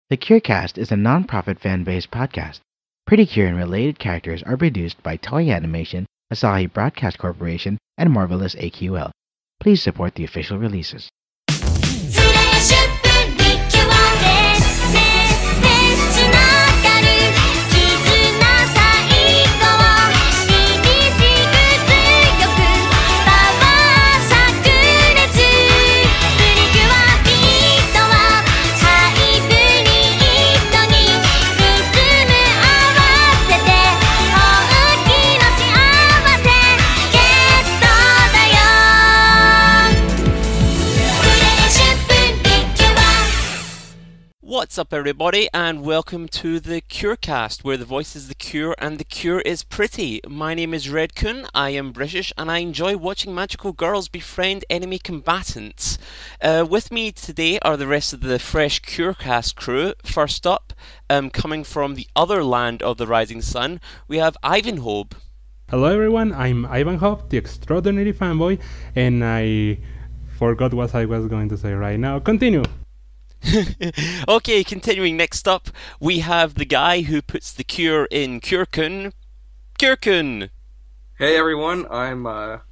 The CureCast is a non-profit fan-based podcast. Pretty Cure and related characters are produced by Toei Animation, Asahi Broadcast Corporation, and Marvelous AQL. Please support the official releases. What's up everybody, and welcome to the CureCast, where the voice is the cure and the cure is pretty. My name is Redkun, I am British, and I enjoy watching magical girls befriend enemy combatants. With me today are the rest of the fresh CureCast crew. First up, coming from the other land of the rising sun, we have Ivanhobe. Hello everyone, I'm Ivanhobe, the extraordinary fanboy, and I forgot what I was going to say right now. Continue! Okay, continuing, next up, we have the guy who puts the cure in Curekun, Curekun! Hey everyone, I'm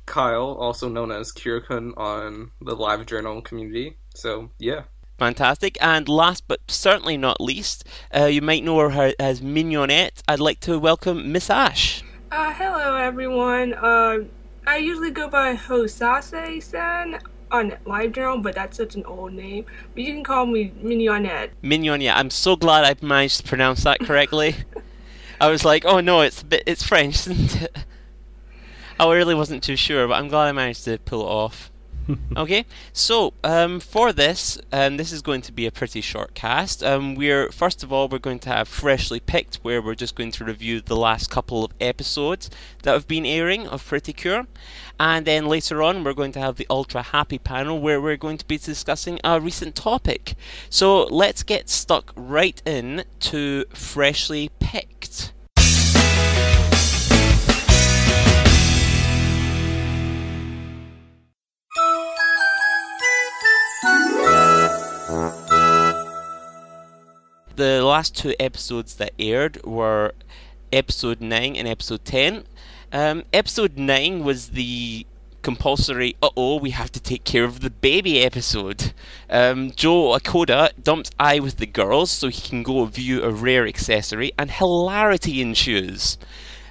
Kyle, also known as Curekun on the live journal community, so yeah. Fantastic, and last but certainly not least, you might know her as Mignonette. I'd like to welcome Miss Ash. Hello everyone, I usually go by Hosase-san on live journal, but that's such an old name. But you can call me Mignonette. Mignonette. I'm so glad I managed to pronounce that correctly. I was like, oh no, it's French, isn't it? I really wasn't too sure, but I'm glad I managed to pull it off. Okay, so for this is going to be a pretty short cast. First of all, we're going to have Freshly Picked, where we're just going to review the last couple of episodes that have been airing of Pretty Cure. And then later on, we're going to have the Ultra Happy panel, where we're going to be discussing a recent topic. So let's get stuck right in to Freshly Picked. The last two episodes that aired were episode 9 and episode 10. Episode 9 was the compulsory we have to take care of the baby episode. Joe Akoda dumps Ai with the girls so he can go view a rare accessory, and hilarity ensues.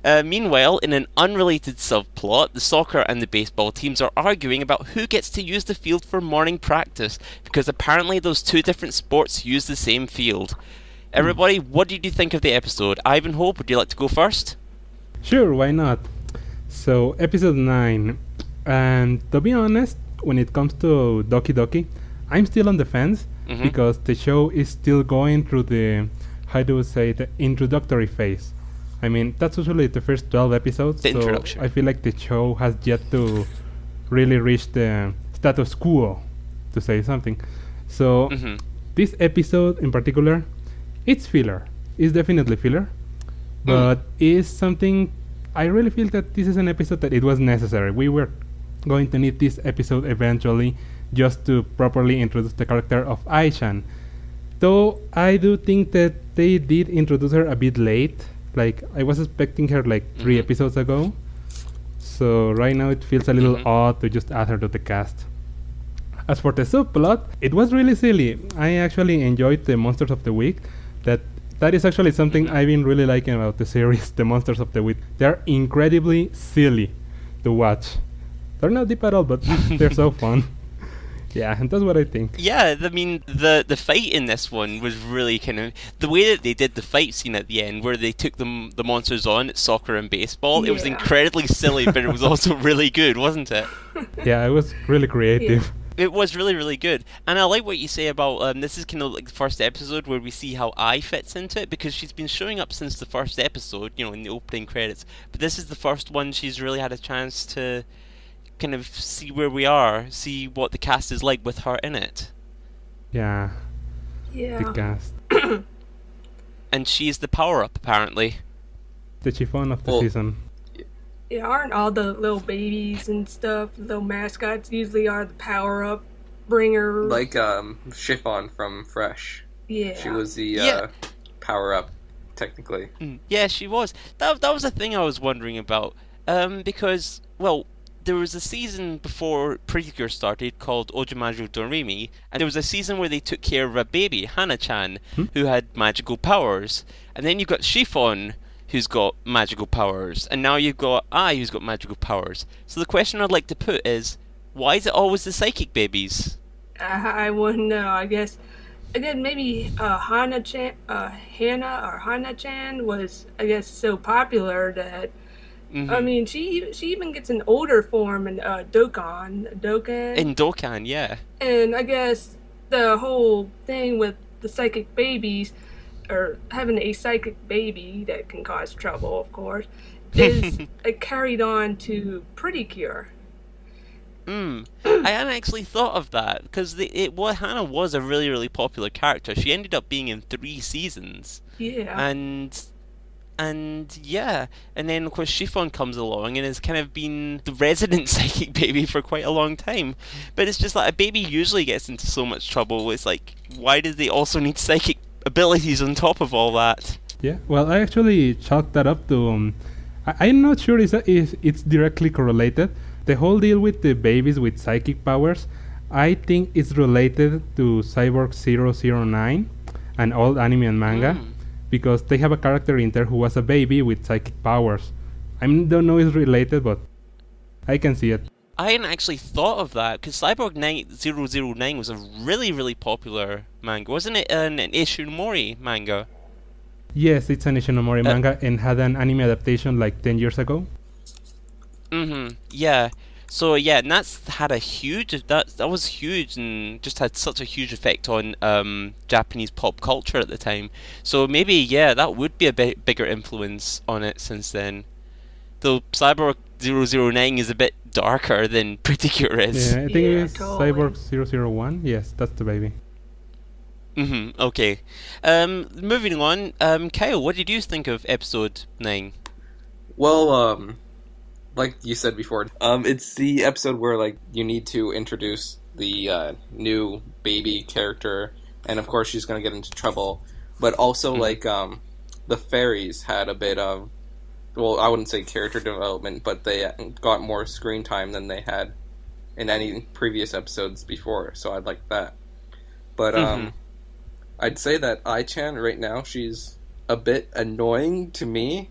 Meanwhile, in an unrelated subplot, the soccer and the baseball teams are arguing about who gets to use the field for morning practice, because apparently those two different sports use the same field. Everybody, what did you think of the episode? Ivanhobe, would you like to go first? Sure, why not? So, episode 9. And to be honest, when it comes to Doki Doki, I'm still on the fence, because the show is still going through the, the introductory phase. I mean, that's usually the first 12 episodes, so I feel like the show has yet to really reach the status quo, to say something. So, this episode in particular, it's filler. It's definitely filler, but is something, I really feel that this is an episode that it was necessary. We were going to need this episode eventually just to properly introduce the character of Ai-chan. Though I do think that they did introduce her a bit late. Like, I was expecting her like 3 episodes ago. So right now it feels a little odd to just add her to the cast. As for the subplot, it was really silly. I actually enjoyed the Monsters of the Week. That is actually something I've been really liking about the series, the Monsters of the Week. They're incredibly silly to watch. They're not deep at all, but they're so fun. Yeah, and that's what I think. Yeah, I mean, the fight in this one was really kind of... The way that they did the fight scene at the end, where they took the monsters on, soccer and baseball, it was incredibly silly, but it was also really good, wasn't it? Yeah, it was really creative. Yeah. It was really, really good. And I like what you say about, this is kind of like the first episode where we see how Ai fits into it, because she's been showing up since the first episode, you know, in the opening credits. But this is the first one she's really had a chance to kind of see where we are, see what the cast is like with her in it. Yeah. The cast. And she's the power-up, apparently. The chiffon of the season. Yeah, aren't all the little babies and stuff, little mascots, usually are the power-up bringer? Like, Chiffon from Fresh. Yeah. She was the Yeah. power-up, technically. Yeah, she was. That was a thing I was wondering about. Because, well, there was a season before Pretty Cure started called Ojimaju Doremi, and there was a season where they took care of a baby, Hana-chan, who had magical powers. And then you've got Chiffon, who's got magical powers, and now you've got Ai, who's got magical powers. So the question I'd like to put is, why is it always the psychic babies? I wouldn't know. I guess again maybe Hana-chan, Hannah or Hana-chan was I guess so popular that I mean she even gets an older form in Dokkan. In Dokkan, yeah. And I guess the whole thing with the psychic babies, or having a psychic baby that can cause trouble, of course, is carried on to Pretty Cure. I hadn't actually thought of that, because Hannah was a really, really popular character. She ended up being in 3 seasons. Yeah. And yeah, and then of course Chiffon comes along and has kind of been the resident psychic baby for quite a long time. But it's just like a baby usually gets into so much trouble. It's like, why do they also need psychic abilities on top of all that? Yeah, well, I actually chalked that up to. I'm not sure it's directly correlated. The whole deal with the babies with psychic powers, I think it's related to Cyborg 009, an old anime and manga. Because they have a character in there who was a baby with psychic powers. I don't know if it's related, but I can see it. I hadn't actually thought of that, because Cyborg 009 was a really, really popular manga. Wasn't it an Ishinomori manga? Yes, it's an Ishinomori manga and had an anime adaptation like 10 years ago. Yeah. So yeah, and that's had a huge that was huge and just had such a huge effect on Japanese pop culture at the time. So maybe that would be a bit bigger influence on it since then. Though Cyborg 009 is a bit darker than Pretty Cure is. Yeah, I think it's totally. Cyborg 001. Yes, that's the baby. Okay. Moving on. Kyle, what did you think of episode 9? Well, like you said before, it's the episode where like you need to introduce the new baby character, and of course she's gonna get into trouble. But also like the fairies had a bit of, well, I wouldn't say character development, but they got more screen time than they had in any previous episodes before. So I'd like that. But I'd say that Ai-chan right now, she's a bit annoying to me.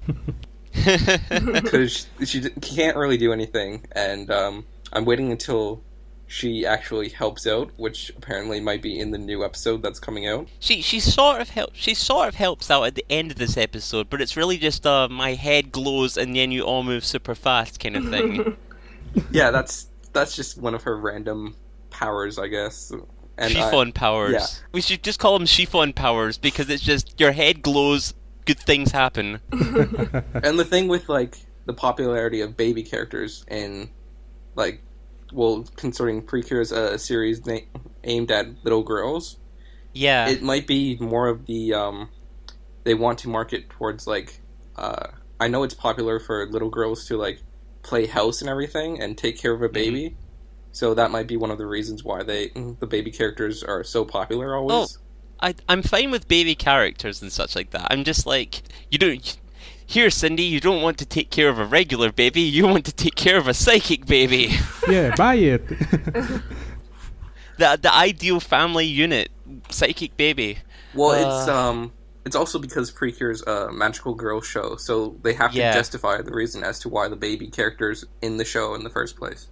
Because she can't really do anything, and I'm waiting until she actually helps out, which apparently might be in the new episode that's coming out. She sort of helps out at the end of this episode, but it's really just my head glows and then you all move super fast kind of thing. Yeah, that's just one of her random powers, I guess. And Chiffon powers. Yeah. We should just call them Chiffon powers because it's just your head glows. Good things happen. And the thing with, like, the popularity of baby characters in, like, well, concerning Precure's a series aimed at little girls, it might be more of the, they want to market towards, like, I know it's popular for little girls to, like, play house and everything and take care of a baby, so that might be one of the reasons why the baby characters are so popular always. I'm fine with baby characters and such like that. I'm just like, here, Cindy, you don't want to take care of a regular baby, you want to take care of a psychic baby. Yeah, buy it. The ideal family unit, psychic baby. Well, it's also because Precure's a magical girl show, so they have to justify the reason as to why the baby character's in the show in the first place.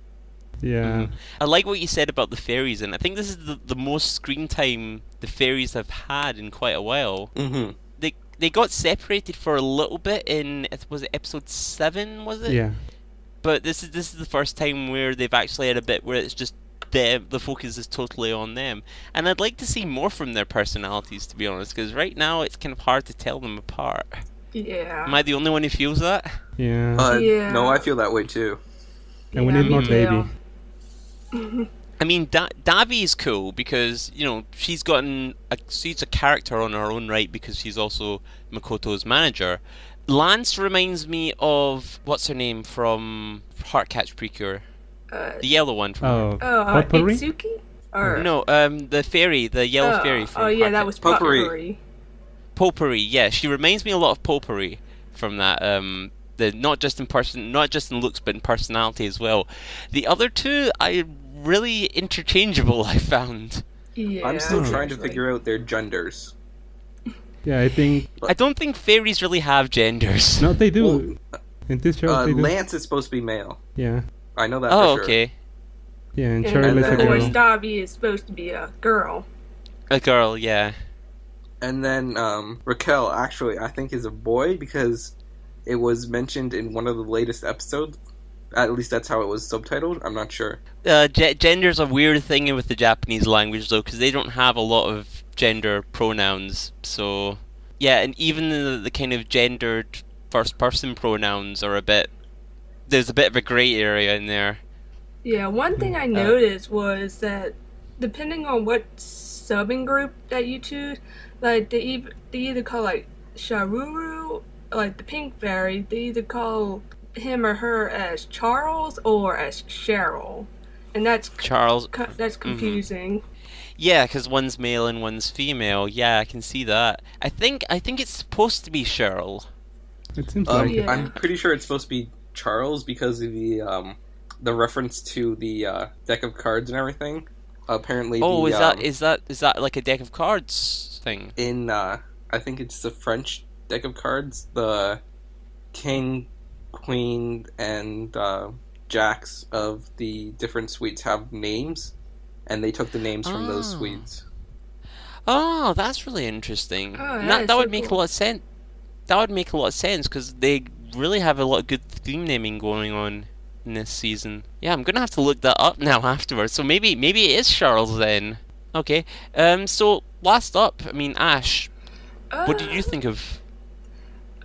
Yeah. I like what you said about the fairies, and I think this is the most screen time the fairies have had in quite a while. They got separated for a little bit in, was it episode 7, was it? Yeah. But this is the first time where they've actually had a bit where it's just them, the focus is totally on them. And I'd like to see more from their personalities, to be honest, because right now it's kind of hard to tell them apart. Yeah. Am I the only one who feels that? Yeah. No, I feel that way too. And we need more baby. I mean, Davi is cool because, she's a character on her own right because she's also Makoto's manager. Lance reminds me of, what's her name from Heartcatch Precure? The yellow one from Potpourri? Itsuki? Or No, the fairy, the yellow fairy from yeah, that Heart- was Potpourri. Potpourri. Potpourri. Yeah, she reminds me a lot of Potpourri from that. Not just in looks, but in personality as well. The other two, I really interchangeable. I found. Yeah, I'm still trying to actually. figure out their genders. Yeah, I think I don't think fairies really have genders. no, they do. In this show, they do. Lance is supposed to be male. Yeah, I know that Oh, for sure. okay. yeah, and And Charlotte's a then- of course, girl. Dobby is supposed to be a girl. A girl, yeah. And then Raquel, actually, I think is a boy because it was mentioned in one of the latest episodes. At least that's how it was subtitled. I'm not sure. Gender's a weird thing with the Japanese language, though, because they don't have a lot of gender pronouns. So, yeah, and even the kind of gendered first-person pronouns are there's a bit of a grey area in there. Yeah, one thing I noticed was that depending on what subbing group that you choose, like they either call like Sharuru, like the pink fairy, they either call him or her as Charles or as Cheryl, and that's Charles. that's confusing. Yeah, because one's male and one's female. Yeah, I can see that. I think it's supposed to be Cheryl. It seems like yeah. I'm pretty sure it's supposed to be Charles because of the reference to the deck of cards and everything. Apparently, Oh, the, is that like a deck of cards thing? in I think it's the French deck of cards. The king, queen, and jacks of the different suites have names, and they took the names from those Oh. suites. Oh, that's really interesting. Oh, yeah, that it's so would make cool. a lot of sense. That would make a lot of sense because they really have a lot of good theme naming going on in this season. Yeah, I'm gonna have to look that up now afterwards. So maybe it is Charles then. Okay. So last up, I mean Ash. What did you think of?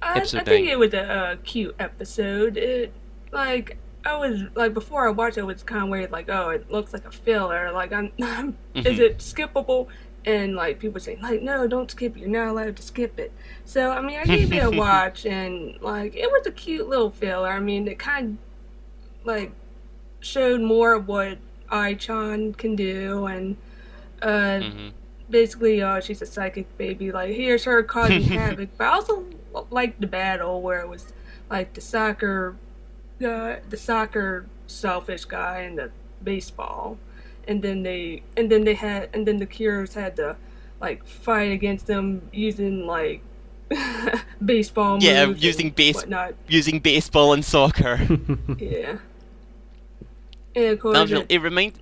I episode think 9? it was a cute episode. It I was like before I watched it, was kind of weird. Like, oh, it looks like a filler. Like, is it skippable? And like people say, like, no, don't skip it. You're not allowed to skip it. So I mean, I gave it a watch, and like it was a cute little filler. I mean, it kind of like showed more of what Ai-chan can do, and basically, she's a psychic baby. Like, here's her causing havoc. But I also liked the battle where it was like the soccer selfish guy and the baseball, and then the Cures had to like fight against them using like baseball moves. Yeah, and whatnot. using baseball and soccer. Yeah. And of course, That was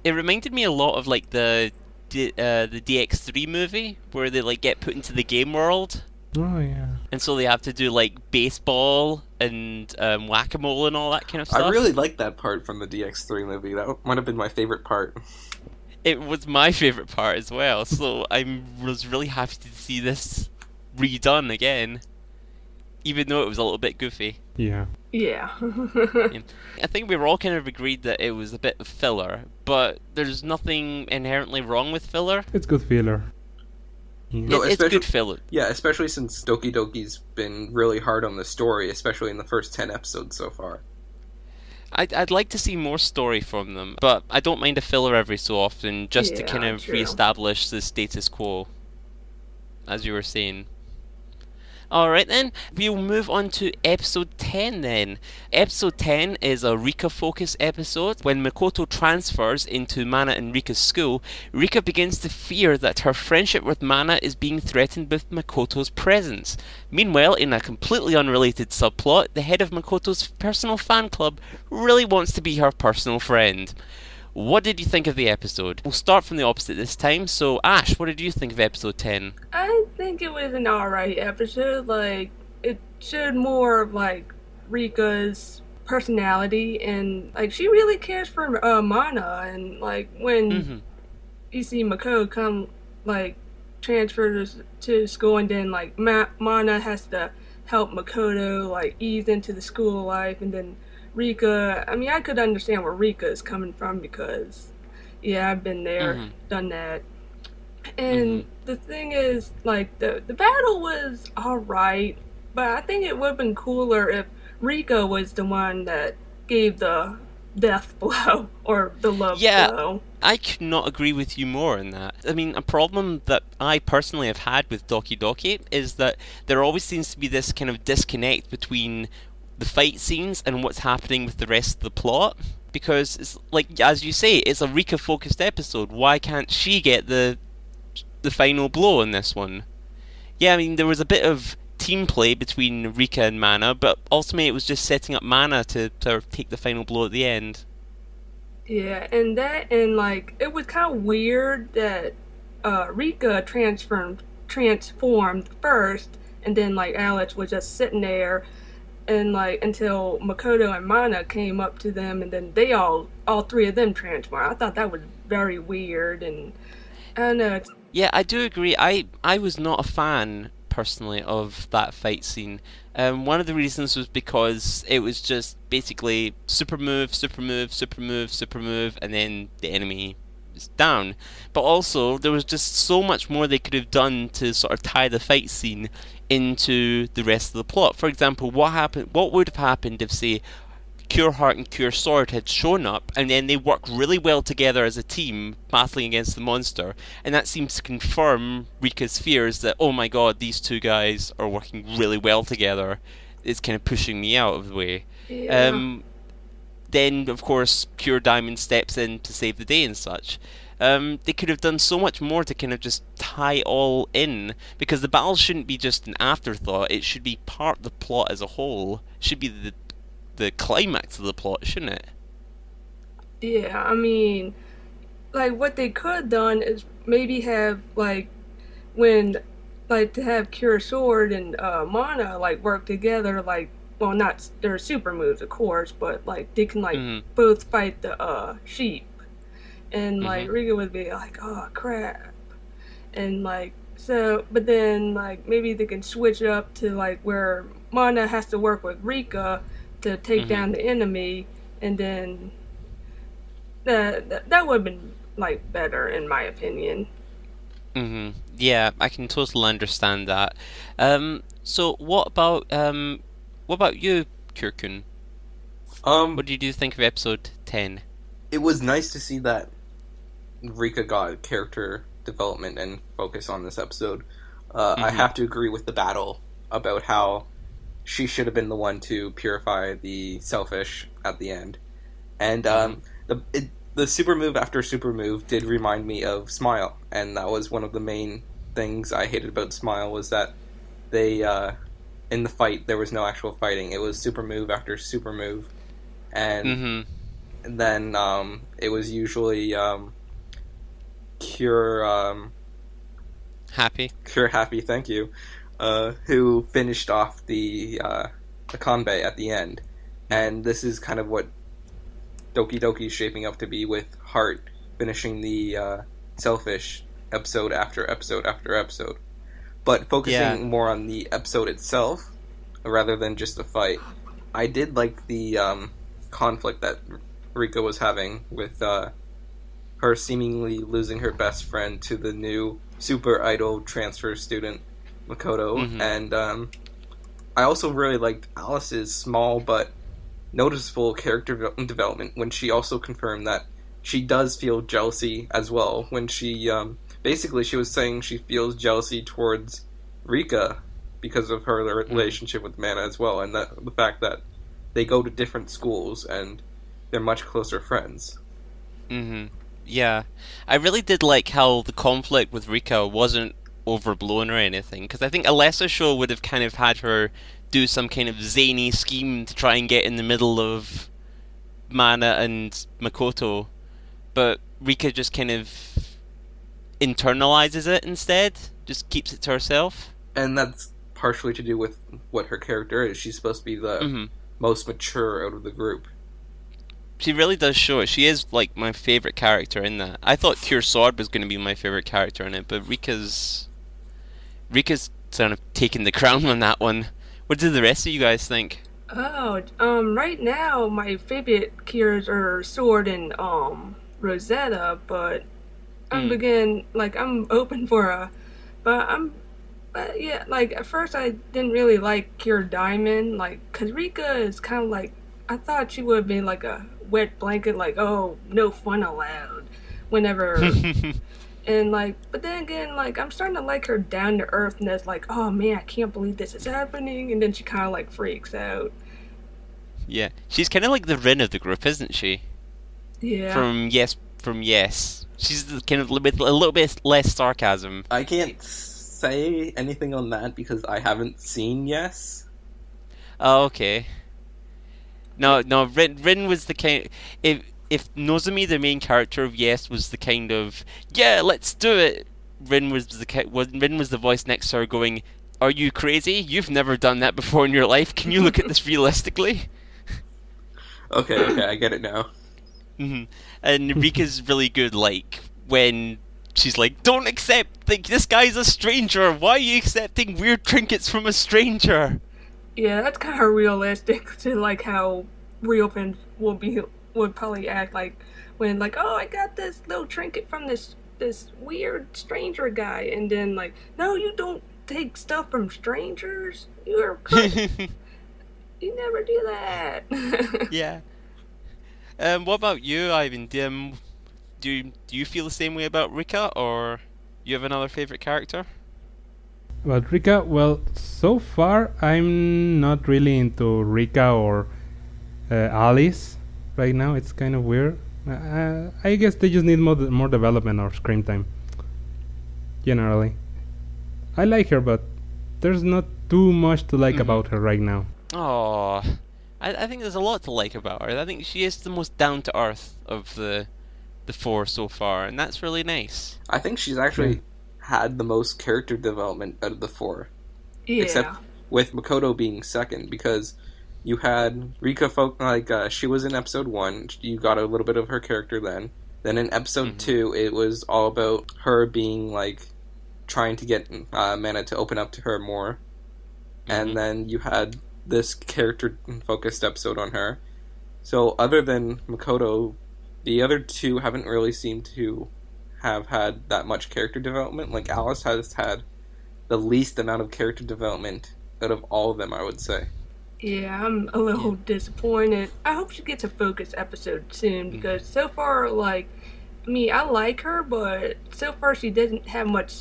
it reminded me a lot of like the DX3 movie where they like get put into the game world. oh yeah. And so they have to do like baseball and whack-a-mole and all that kind of stuff. I really liked that part from the DX3 movie. That might have been my favorite part. It was my favorite part as well. So I was really happy to see this redone again, even though it was a little bit goofy. Yeah. yeah. I think we were all kind of agreed that it was a bit of filler, but there's nothing inherently wrong with filler. It's good filler. Yeah. No, It's especially- good filler. Yeah, especially since Doki Doki's been really hard on the story, especially in the first 10 episodes so far. I'd like to see more story from them, but I don't mind a filler every so often, just to Yeah, kind of true. re-establish the status quo, as you were saying. Alright then, we'll move on to episode 10 then. Episode 10 is a Rika-focused episode. When Makoto transfers into Mana and Rika's school, Rika begins to fear that her friendship with Mana is being threatened with Makoto's presence. Meanwhile, in a completely unrelated subplot, the head of Makoto's personal fan club really wants to be her personal friend. What did you think of the episode? We'll start from the opposite this time. So, Ash, what did you think of episode 10? I think it was an alright episode. Like, it showed more of like Rika's personality, and like she really cares for Mana. And like when you see Makoto come like transfer to school, and then like Mana has to help Makoto like ease into the school life, and then Rika, I mean, I could understand where Rika is coming from because, yeah, I've been there, done that. And the thing is, like, the battle was alright, but I think it would have been cooler if Rika was the one that gave the death blow or the love Yeah, blow. I could not agree with you more in that. I mean, a problem that I personally have had with Doki Doki is that there always seems to be this kind of disconnect between the fight scenes and what's happening with the rest of the plot. Because, it's like, as you say, it's a Rika-focused episode. Why can't she get the final blow in this one? Yeah, I mean, there was a bit of team play between Rika and Mana, but ultimately it was just setting up Mana to take the final blow at the end. Yeah, and like it was kind of weird that Rika transformed first, and then like Alex was just sitting there, and like until Makoto and Mana came up to them, and then they all three of them transformed. I thought that was very weird, and I don't know. Yeah, I do agree. I was not a fan personally of that fight scene. One of the reasons was because it was just basically super move, super move, super move, super move, and then the enemy is down. But also, there was just so much more they could have done to sort of tie the fight scene into the rest of the plot. For example, what would have happened if, say, Cure Heart and Cure Sword had shown up, and then they worked really well together as a team, battling against the monster, and that seems to confirm Rika's fears that, oh my god, these two guys are working really well together. It's kind of pushing me out of the way. Yeah. Then, of course, Pure Diamond steps in to save the day and such. They could have done so much more to kind of just tie it all in, because the battle shouldn't be just an afterthought, it should be part of the plot as a whole. It should be the climax of the plot, shouldn't it? Yeah, I mean, like what they could have done is maybe have like to have Cure Sword and Mana like work together, like, well, not their super moves of course, but like they can like both fight the sheep, and like Rika would be like, oh crap, and like so, but then like maybe they can switch it up to like where Mana has to work with Rika to take down the enemy, and then that would have been like better in my opinion. Yeah, I can totally understand that. So what about you, Curekun? What did you think of episode 10? It was nice to see that Rika got character development and focus on this episode. I have to agree with the battle about how she should have been the one to purify the selfish at the end. And the super move after super move did remind me of Smile, and that was one of the main things I hated about Smile, was that they, in the fight, there was no actual fighting. It was super move after super move, and then it was usually Cure Happy, thank you, who finished off the Kanbei at the end. And this is kind of what Doki Doki is shaping up to be, with Heart finishing the Selfish episode after episode after episode. But focusing more on the episode itself, rather than just the fight, I did like the conflict that Rika was having with her seemingly losing her best friend to the new super idol transfer student, Makoto. And I also really liked Alice's small but noticeable character development when she also confirmed that she does feel jealousy as well, when she basically she was saying she feels jealousy towards Rika because of her relationship with Mana as well, and that the fact that they go to different schools and they're much closer friends. Yeah, I really did like how the conflict with Rika wasn't overblown or anything, because I think a lesser show would have kind of had her do some kind of zany scheme to try and get in the middle of Mana and Makoto, but Rika just kind of internalizes it instead, just keeps it to herself. And that's partially to do with what her character is. She's supposed to be the most mature out of the group. She really does show it. She is like my favourite character in that. I thought Cure Sword was going to be my favourite character in it, but Rika's sort of taking the crown on that one. What did the rest of you guys think? Oh, right now my favorite cures are Sword and Rosetta, but I'm open for yeah, like at first I didn't really like Cure Diamond, like, cause Rika is kind of like, I thought she would have been like a wet blanket, like, oh, no fun allowed. Whenever, and like, but then again, like, I'm starting to like her down to earthness, like, oh man, I can't believe this is happening, and then she kind of like freaks out. Yeah, she's kind of like the Rin of the group, isn't she? Yeah. From Yes. She's kind of a little bit less sarcasm. I can't say anything on that because I haven't seen Yes. Oh, okay. No, Rin was the kind. If Nozomi, the main character of Yes, was the kind of yeah, let's do it. Rin was the voice next to her going, "Are you crazy? You've never done that before in your life. Can you look at this realistically?" Okay, I get it now. Mm-hmm. And Rika's really good, like when she's like, "Don't accept. Like this guy's a stranger. Why are you accepting weird trinkets from a stranger?" Yeah, that's kind of realistic to like how real fans would probably act like when like, oh, I got this little trinket from this weird stranger guy, and then like, no, you don't take stuff from strangers. You're crazy. You never do that. Yeah. What about you, Ivan? Do you feel the same way about Rika, or you have another favorite character? About Rika, well, so far I'm not really into Rika or Alice right now. It's kind of weird. I guess they just need more development or screen time. Generally, I like her, but there's not too much to like about her right now. Oh, I think there's a lot to like about her. I think she is the most down to earth of the four so far, and that's really nice. I think she's actually had the most character development out of the four. Yeah. Except with Makoto being second, because you had Rika she was in episode 1, you got a little bit of her character then. Then in episode 2, it was all about her being like trying to get Mana to open up to her more. And then you had this character-focused episode on her. So other than Makoto, the other two haven't really seemed to have had that much character development. Like, Alice has had the least amount of character development out of all of them, I would say. Yeah, I'm a little disappointed. I hope she gets a focus episode soon, because so far, like, I mean, I like her, but so far she doesn't have much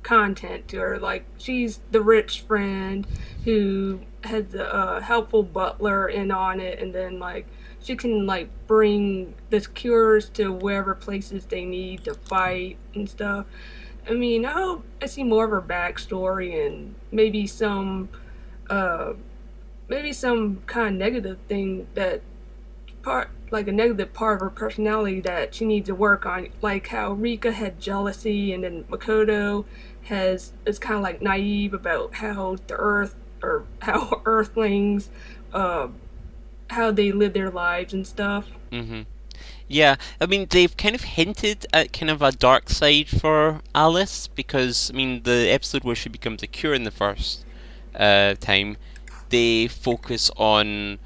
content to her. Like, she's the rich friend who has the helpful butler in on it, and then, like, she can, like, bring the cures to wherever places they need to fight and stuff. I mean, I hope I see more of her backstory and maybe some kind of negative thing like a negative part of her personality that she needs to work on, like how Rika had jealousy, and then Makoto is kind of like naive about how the Earth, or how Earthlings, how they live their lives and stuff. Yeah, I mean, they've kind of hinted at kind of a dark side for Alice, because, I mean, the episode where she becomes a cure in the first time, they focus on,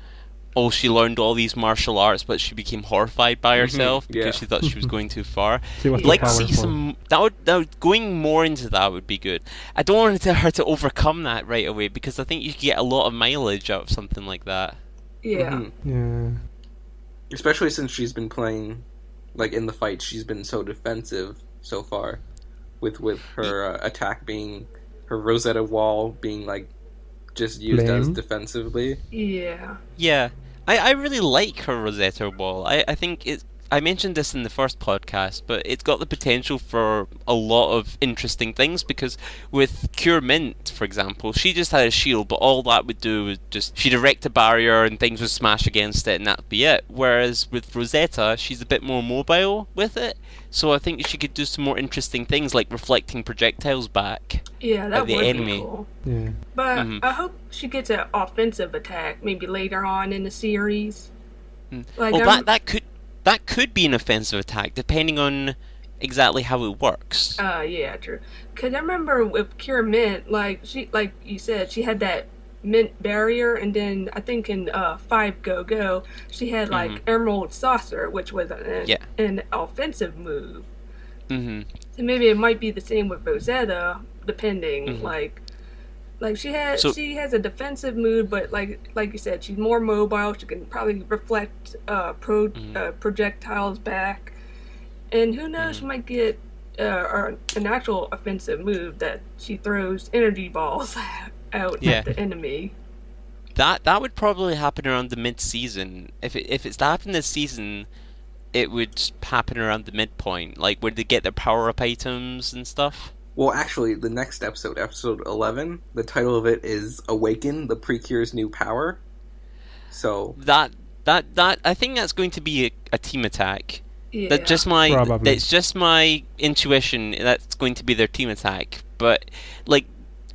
she learned all these martial arts, but she became horrified by herself because she thought she was going too far. Like, see some going more into that would be good. I don't want her to overcome that right away, because I think you could get a lot of mileage out of something like that. Yeah. Yeah. Especially since she's been playing, like, in the fight, she's been so defensive so far, with her attack being, her Rosetta Wall being, like, just used as defensively. Yeah. Yeah. I really like her Rosetta Wall. I think I mentioned this in the first podcast, but it's got the potential for a lot of interesting things, because with Cure Mint, for example, she just had a shield, but all that would do was just, she'd erect a barrier and things would smash against it and that'd be it. Whereas with Rosetta, she's a bit more mobile with it, so I think she could do some more interesting things, like reflecting projectiles back that at the would enemy. be cool. Yeah. But I hope she gets an offensive attack maybe later on in the series. Like, that could be an offensive attack, depending on exactly how it works. Yeah, true. Because I remember with Cure Mint, like you said, she had that mint barrier, and then I think in 5 Go Go, she had like Emerald Saucer, which was an offensive move. So maybe it might be the same with Rosetta, depending. Like, Like she has a defensive mood, but like you said, she's more mobile. She can probably reflect projectiles back, and who knows, she might get an actual offensive move that she throws energy balls out at the enemy. That would probably happen around the mid-season. If it's to happen this season, it would happen around the midpoint, like where they get their power-up items and stuff. Well, actually, the next episode, episode 11, the title of it is "Awaken: The Precure's New Power." So that I think that's going to be a team attack. Yeah. That's just my intuition. That's going to be their team attack. But like,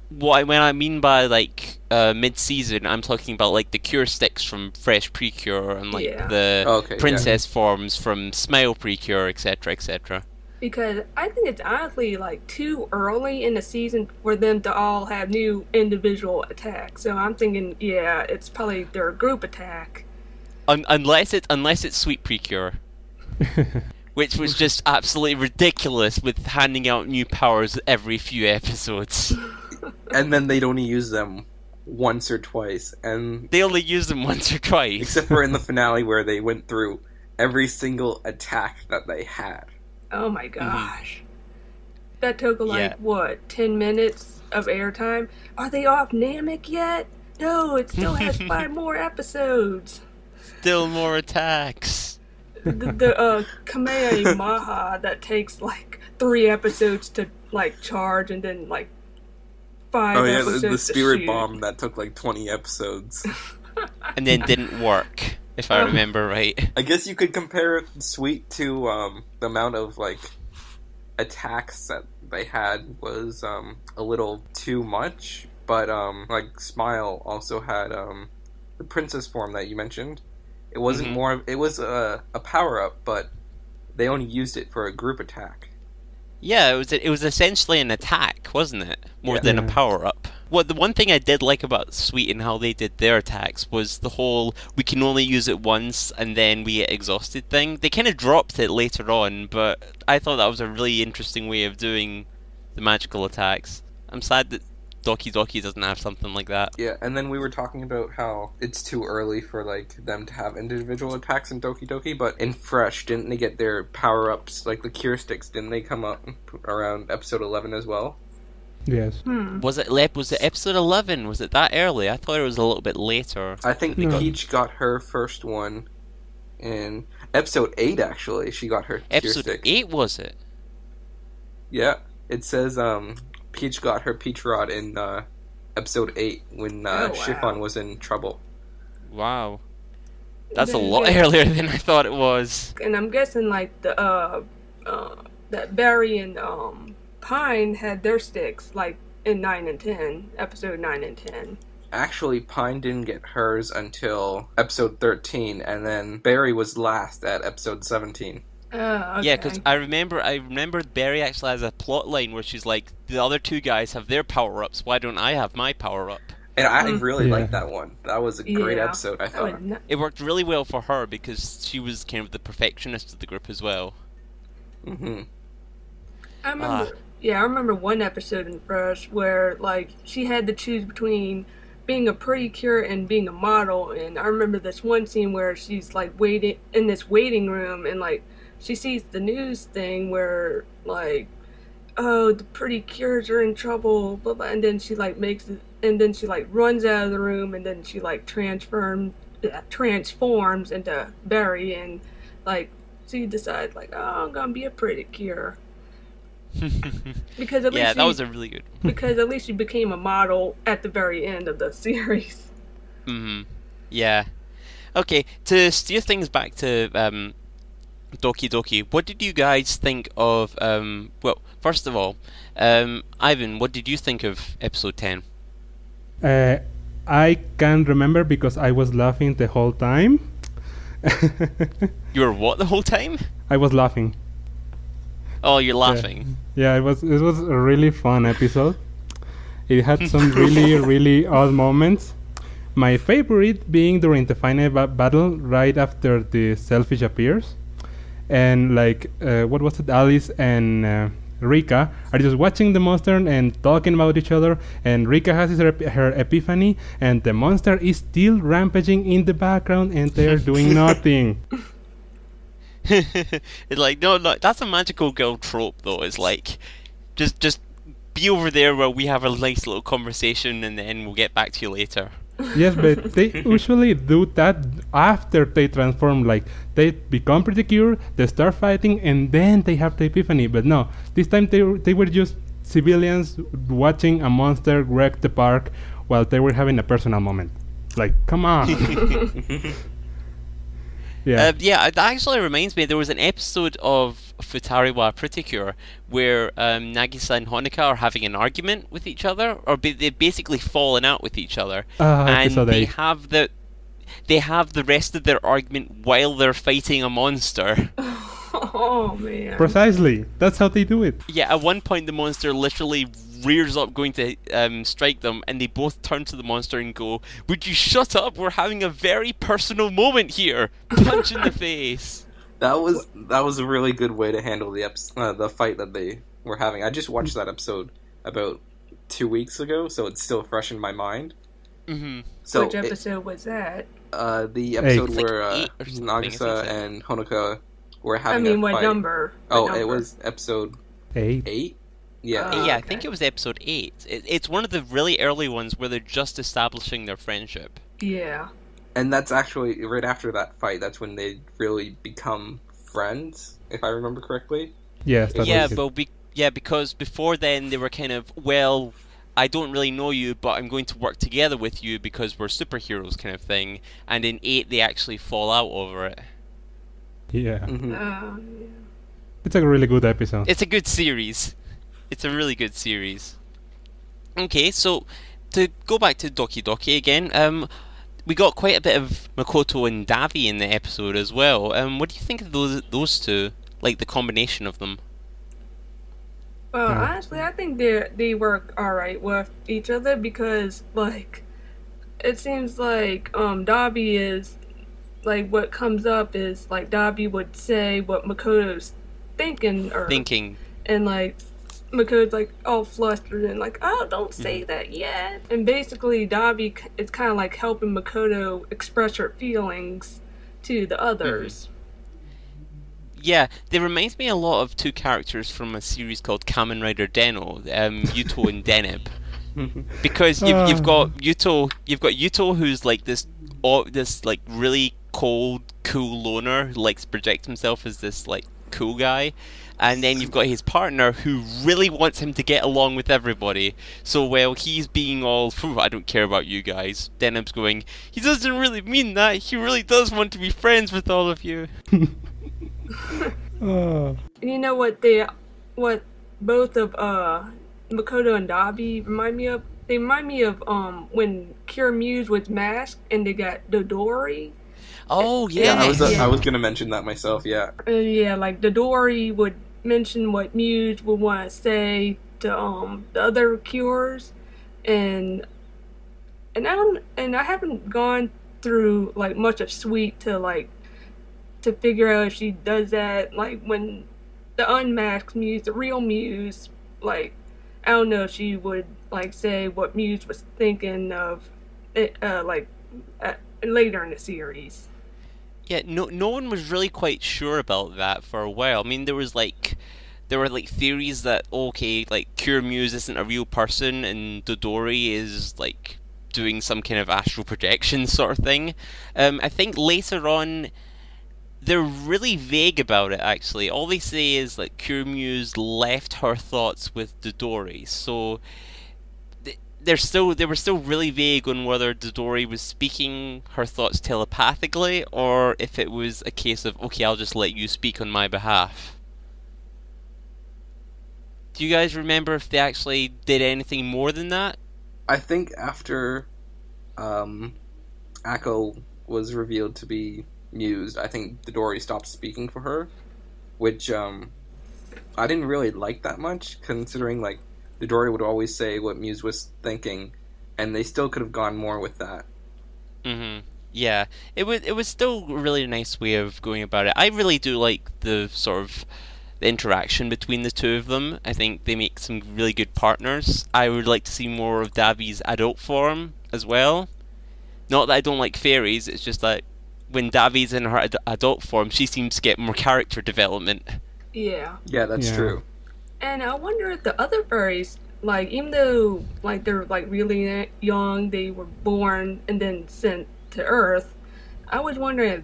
when I mean by like mid-season, I'm talking about like the Cure sticks from Fresh Precure and like the Princess forms from Smile Precure, etc., etc. Because I think it's honestly like too early in the season for them to all have new individual attacks. So I'm thinking, it's probably their group attack. Unless it's Sweet Precure, which was just absolutely ridiculous with handing out new powers every few episodes. And then they'd only use them once or twice, and they only use them once or twice, except for in the finale where they went through every single attack that they had. Oh my gosh. That took 10 minutes of airtime? Are they off Namek yet? No, it still has 5 more episodes. Still more attacks. The Kamehameha that takes like 3 episodes to like charge and then like 5 episodes the spirit shoot. bomb that took like 20 episodes. And then didn't work. If I remember right. I guess you could compare Sweet to the amount of like attacks that they had was a little too much, but like Smile also had the princess form that you mentioned. It wasn't more. It was a power up, but they only used it for a group attack. Yeah, it was essentially an attack, wasn't it? More than a power up. Well, the one thing I did like about Sweet and how they did their attacks was the whole we can only use it once and then we get exhausted thing. They kind of dropped it later on, but I thought that was a really interesting way of doing the magical attacks. I'm sad that Doki Doki doesn't have something like that. Yeah, and then we were talking about how it's too early for like them to have individual attacks in Doki Doki, but in Fresh, didn't they get their power-ups, like the Cure Sticks, didn't they come up around episode 11 as well? Yes. Was it episode 11? Was it that early? I thought it was a little bit later. I think Peach got her first one in episode 8, actually. She got her Cure Sticks. Episode 8, was it? Yeah. It says Peach got her Peach Rod in episode 8 when Chiffon was in trouble. Wow. That's a lot earlier than I thought it was. And I'm guessing like the that Barry and Pine had their sticks like in 9 and 10, episode 9 and 10. Actually, Pine didn't get hers until episode 13, and then Barry was last at episode 17. Oh, okay. Yeah, because I remember Barry actually has a plot line where she's like, the other 2 guys have their power-ups, why don't I have my power-up? And I really liked that one. That was a great episode, I thought. It worked really well for her because she was kind of the perfectionist of the group as well. Mm-hmm. I remember one episode in Fresh where like she had to choose between being a pretty cure and being a model, and I remember this one scene where she's like waiting in this waiting room and like she sees the news thing where like, oh, the pretty cures are in trouble, blah, blah, and then she like runs out of the room, and then she like transforms into Barry, and like she decides like, oh, I'm gonna be a pretty cure. Because at least that was a really good one. Because at least she became a model at the very end of the series. Yeah. Okay, to steer things back to Doki Doki, what did you guys think of well, first of all, Ivan, what did you think of episode 10? I can't remember because I was laughing the whole time. You were what the whole time? I was laughing. Oh, you're laughing. Yeah, it was a really fun episode. It had some really odd moments. My favorite being during the final battle, right after the Selfish appears, and like what was it? Alice and Rika are just watching the monster and talking about each other, and Rika has her epiphany, and the monster is still rampaging in the background, and they're doing nothing. It's like, no, that's a magical girl trope, though. It's like, just be over there while we have a nice little conversation, and then we'll get back to you later. Yes, but they usually do that after they transform. Like, they become pretty cute, they start fighting, and then they have the epiphany. But no, this time they were just civilians watching a monster wreck the park while they were having a personal moment. Like, come on. Yeah. That actually reminds me, there was an episode of Futariwa Pretty Cure where Nagisa and Honoka are having an argument with each other, or they've basically fallen out with each other, and they have the rest of their argument while they're fighting a monster. Oh man! Precisely, that's how they do it. Yeah, at one point the monster literally rears up going to strike them, and they both turn to the monster and go, "Would you shut up? We're having a very personal moment here." Punch in the face. That was a really good way to handle the fight that they were having. I just watched that episode about 2 weeks ago, so it's still fresh in my mind. Mm-hmm. So which episode was that? The episode where like Nagisa and Honoka were having a fight. What number? It was episode 8? Yeah. Yeah, I think it was episode 8. It's one of the really early ones where they're just establishing their friendship. Yeah. And that's actually, right after that fight, that's when they really become friends, if I remember correctly. Yes, because before then they were kind of, well, I don't really know you, but I'm going to work together with you because we're superheroes kind of thing. And in 8, they actually fall out over it. Yeah. Mm-hmm. Yeah. It's a really good episode. It's a good series. It's a really good series. Okay, so to go back to Doki Doki again, we got quite a bit of Makoto and Davi in the episode as well. What do you think of those two? Like the combination of them? Well, honestly, I think they work alright with each other because, like, it seems like Dabi is, like, what comes up is, like, Dabi would say what Makoto's thinking. And, like, Makoto's, like, all flustered and, like, oh, don't say that yet. And basically, Dabi is kind of, like, helping Makoto express her feelings to the others. Yeah, they reminds me a lot of two characters from a series called Kamen Rider Deno, Yuto and Deneb. Because you've got Yuto, who's like this like really cold, cool loner who likes to project himself as this like cool guy, and then you've got his partner who really wants him to get along with everybody. So while he's being all, I don't care about you guys, Deneb's going, he doesn't really mean that. He really does want to be friends with all of you. And you know what both of Makoto and Dabi remind me of? They remind me of when Cure Muse was masked and they got Dodori. Oh yeah, I was gonna mention that myself. Yeah. Yeah, like Dodori would mention what Muse would want to say to the other Cures, and I haven't gone through like much of Sweet to figure out if she does that, like when the unmasked Muse, the real Muse, like I don't know if she would like say what Muse was thinking of it, later in the series. Yeah, no one was really quite sure about that for a while. I mean, there were theories that like Cure Muse isn't a real person and Dodori is like doing some kind of astral projection sort of thing. I think later on they're really vague about it, actually. All they say is that Kurumuse left her thoughts with Dodori, so they were still really vague on whether Dodori was speaking her thoughts telepathically, or if it was a case of, okay, I'll just let you speak on my behalf. Do you guys remember if they actually did anything more than that? I think after Akko was revealed to be Muse, I think Dodori stopped speaking for her, which I didn't really like that much, considering like Dodori would always say what Muse was thinking, and they still could have gone more with that. Mm-hmm. Yeah, it was still a really nice way of going about it. I really do like the sort of the interaction between the two of them. I think they make some really good partners. I would like to see more of Davi's adult form as well. Not that I don't like fairies, it's just that when Davi's in her adult form, she seems to get more character development. Yeah. Yeah, that's true. And I wonder if the other fairies, like, even though, like, they're, like, really young, they were born and then sent to Earth, I was wondering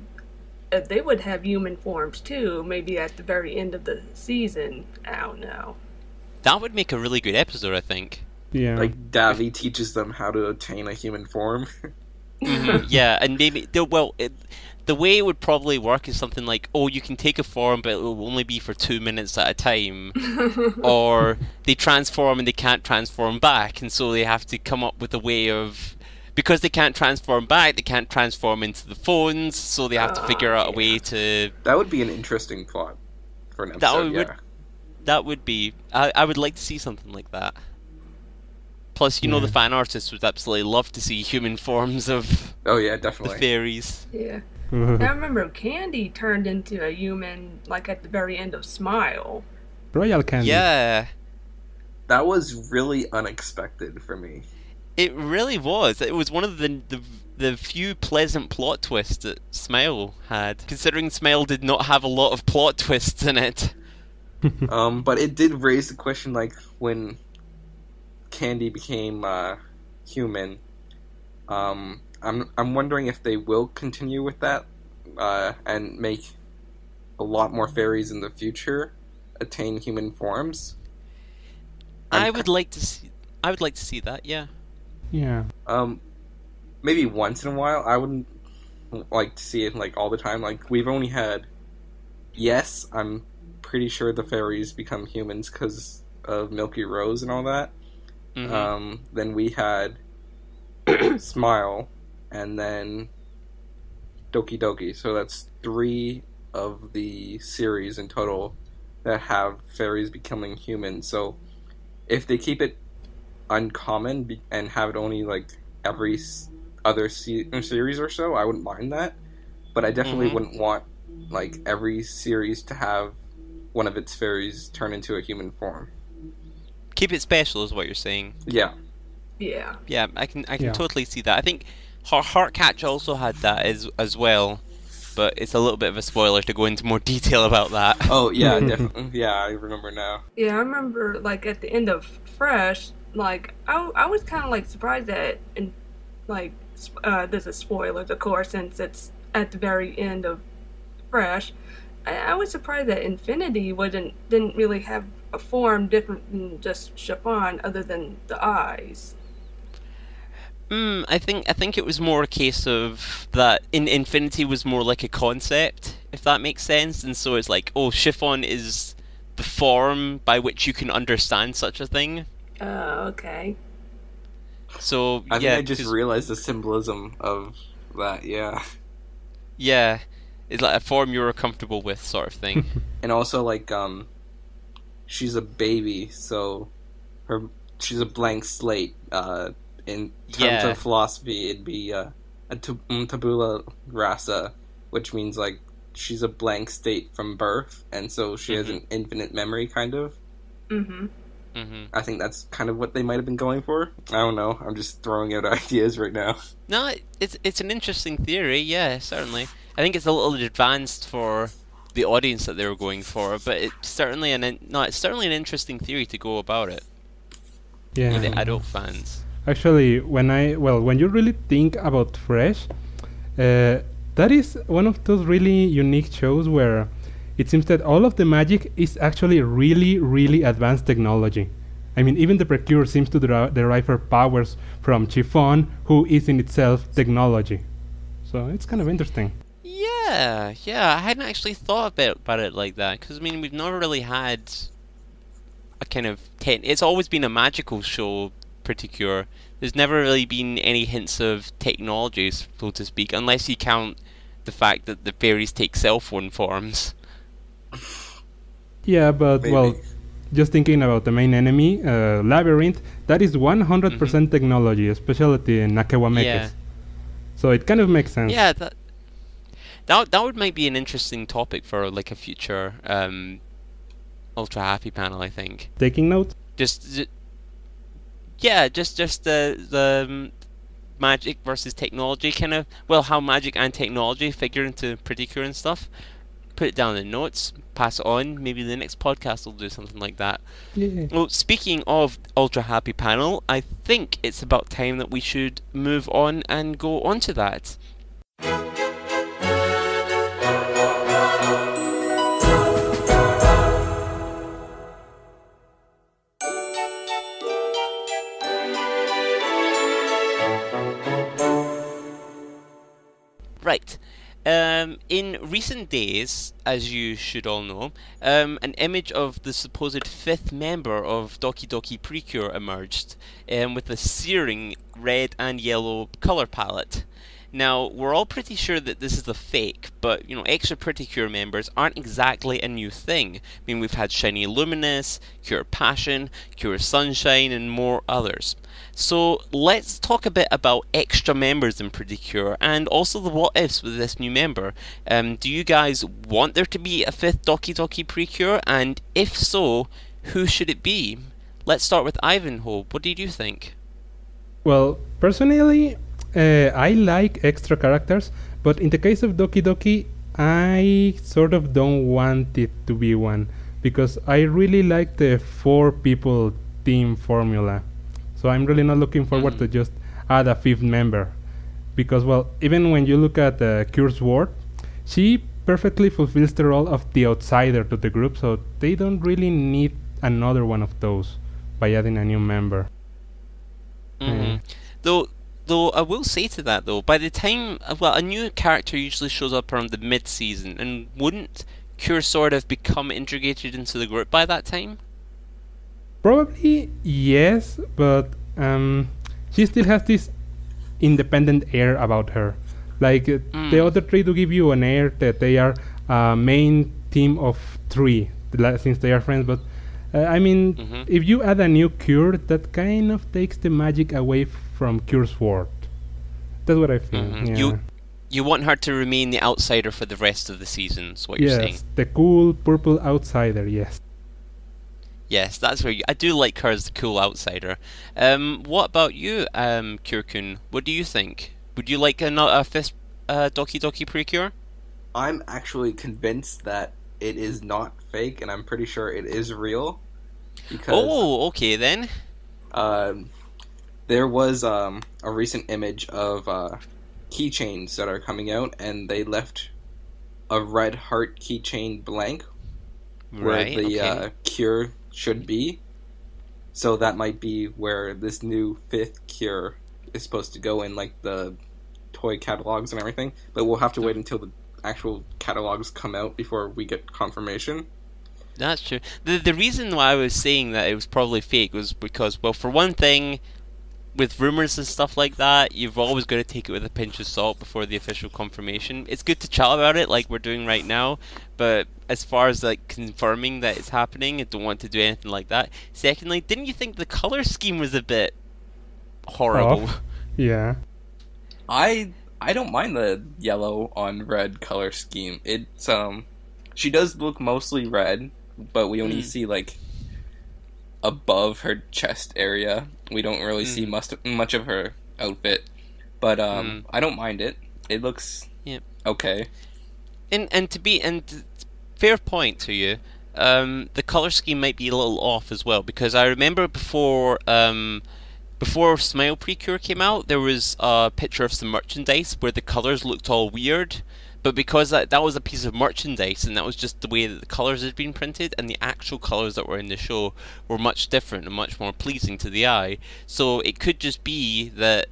if they would have human forms, too, maybe at the very end of the season. I don't know. That would make a really good episode, I think. Yeah. Like, Davi teaches them how to attain a human form. Yeah, and maybe the way it would probably work is something like, oh, you can take a form, but it will only be for 2 minutes at a time, or they transform and they can't transform back, and so they have to come up with a way of, because they can't transform back, they can't transform into the phones, so they have to figure out a way to. That would be an interesting plot for an episode. That would be. I would like to see something like that. Plus, you know, the fan artists would absolutely love to see human forms of definitely the fairies. Yeah. I remember Candy turned into a human, like, at the very end of Smile. Royal Candy. Yeah. That was really unexpected for me. It really was. It was one of the few pleasant plot twists that Smile had, considering Smile did not have a lot of plot twists in it. But it did raise the question, like, when Candy became human. I'm wondering if they will continue with that and make a lot more fairies in the future attain human forms. I would like to see that. Yeah. Yeah. Maybe once in a while. I wouldn't like to see it like all the time. Like, we've only had. Yes, I'm pretty sure the fairies become humans because of Milky Rose and all that. Then we had Smile, and then Doki Doki. So that's 3 of the series in total that have fairies becoming human. So if they keep it uncommon and have it only like every other series or so, I wouldn't mind that. But I definitely wouldn't want like every series to have one of its fairies turn into a human form. Keep it special is what you're saying. Yeah. Yeah. Yeah, I can totally see that. I think Heartcatch also had that as well, but it's a little bit of a spoiler to go into more detail about that. Oh yeah, definitely. Yeah, I remember now. Yeah, I remember like at the end of Fresh, like I was kind of like surprised that, and like this is spoilers of course since it's at the very end of Fresh. I was surprised that Infinity didn't really have a form different than just Chiffon, other than the eyes. I think it was more a case of that Infinity was more like a concept, if that makes sense, and so it's like, oh, Chiffon is the form by which you can understand such a thing. Oh, okay. So I think I just realized the symbolism of that. Yeah. Yeah, it's like a form you're comfortable with, sort of thing. And also, like, she's a baby, so she's a blank slate. In terms of philosophy, it'd be a tabula rasa, which means like she's a blank state from birth, and so she has an infinite memory, kind of. I think that's kind of what they might have been going for. I don't know. I'm just throwing out ideas right now. No, it's an interesting theory. Yeah, certainly. I think it's a little advanced for the audience that they were going for, but it's certainly an interesting theory to go about it. Yeah. For the adult fans. Actually, when you really think about Fresh, that is one of those really unique shows where it seems that all of the magic is actually really, really advanced technology. I mean, even the Precure seems to derive her powers from Chiffon, who is in itself technology. So it's kind of interesting. Yeah, I hadn't actually thought about it like that, because, I mean, we've never really had a kind of... It's always been a magical show, Precure. There's never really been any hints of technologies, so to speak, unless you count the fact that the fairies take cell phone forms. Yeah, but, well, just thinking about the main enemy, Labyrinth, that is 100% technology, a specialty in Nakewamekes. Yeah. So it kind of makes sense. Yeah, that might be an interesting topic for like a future Ultra Happy panel, I think. Taking notes? Just the magic versus technology kind of, well, how magic and technology figure into Pretty Cure and stuff. Put it down in the notes, pass it on. Maybe the next podcast will do something like that. Yeah. Well, speaking of Ultra Happy panel, I think it's about time that we should move on and go on to that. Right. In recent days, as you should all know, an image of the supposed fifth member of Doki Doki Precure emerged, with a searing red and yellow colour palette. Now, we're all pretty sure that this is a fake, but, extra Pretty Cure members aren't exactly a new thing. I mean, we've had Shiny Luminous, Cure Passion, Cure Sunshine, and more others. So, let's talk a bit about extra members in Pretty Cure, and also the what-ifs with this new member. Do you guys want there to be a fifth Doki Doki Precure, and if so, who should it be? Let's start with Ivanhobe. What did you think? Well, personally, I like extra characters, but in the case of Doki Doki, I sort of don't want it to be one, because I really like the 4-people team formula. So I'm really not looking forward to just add a fifth member. Because, well, even when you look at Cure's Ward, she perfectly fulfills the role of the outsider to the group, so they don't really need another one of those by adding a new member. Though I will say to that though, by the time, a new character usually shows up around the mid-season, and wouldn't Cure sort of become integrated into the group by that time? Probably yes, but she still has this independent air about her. Like the other three do give you an air that they are a main team of 3, since they are friends, but if you add a new Cure, that kind of takes the magic away from Cure's Ward. That's what I feel. Yeah. You want her to remain the outsider for the rest of the season, is what you're saying. Yes, the cool purple outsider, yes. Yes, that's where I do like her as the cool outsider. What about you, Curekun? What do you think? Would you like a fifth Doki Doki Precure? I'm actually convinced that it is not fake, and I'm pretty sure it is real. Because, okay then. There was a recent image of keychains that are coming out, and they left a red heart keychain blank where the Cure should be. So that might be where this new fifth Cure is supposed to go in, like the toy catalogs and everything. But we'll have to wait until the actual catalogs come out before we get confirmation. That's true. The reason why I was saying that it was probably fake was because, well, for one thing, with rumors and stuff like that, you've always got to take it with a pinch of salt before the official confirmation. It's good to chat about it like we're doing right now, but as far as like confirming that it's happening, I don't want to do anything like that. Secondly, didn't you think the color scheme was a bit horrible? Yeah. I don't mind the yellow on red color scheme. It's she does look mostly red, but we only see like above her chest area. We don't really see much of her outfit, but I don't mind it. It looks okay. And fair point to you. The color scheme might be a little off as well, because I remember before Smile Precure came out, there was a picture of some merchandise where the colors looked all weird. But because that was a piece of merchandise, and that was just the way that the colours had been printed, and the actual colours that were in the show were much different and much more pleasing to the eye. So it could just be that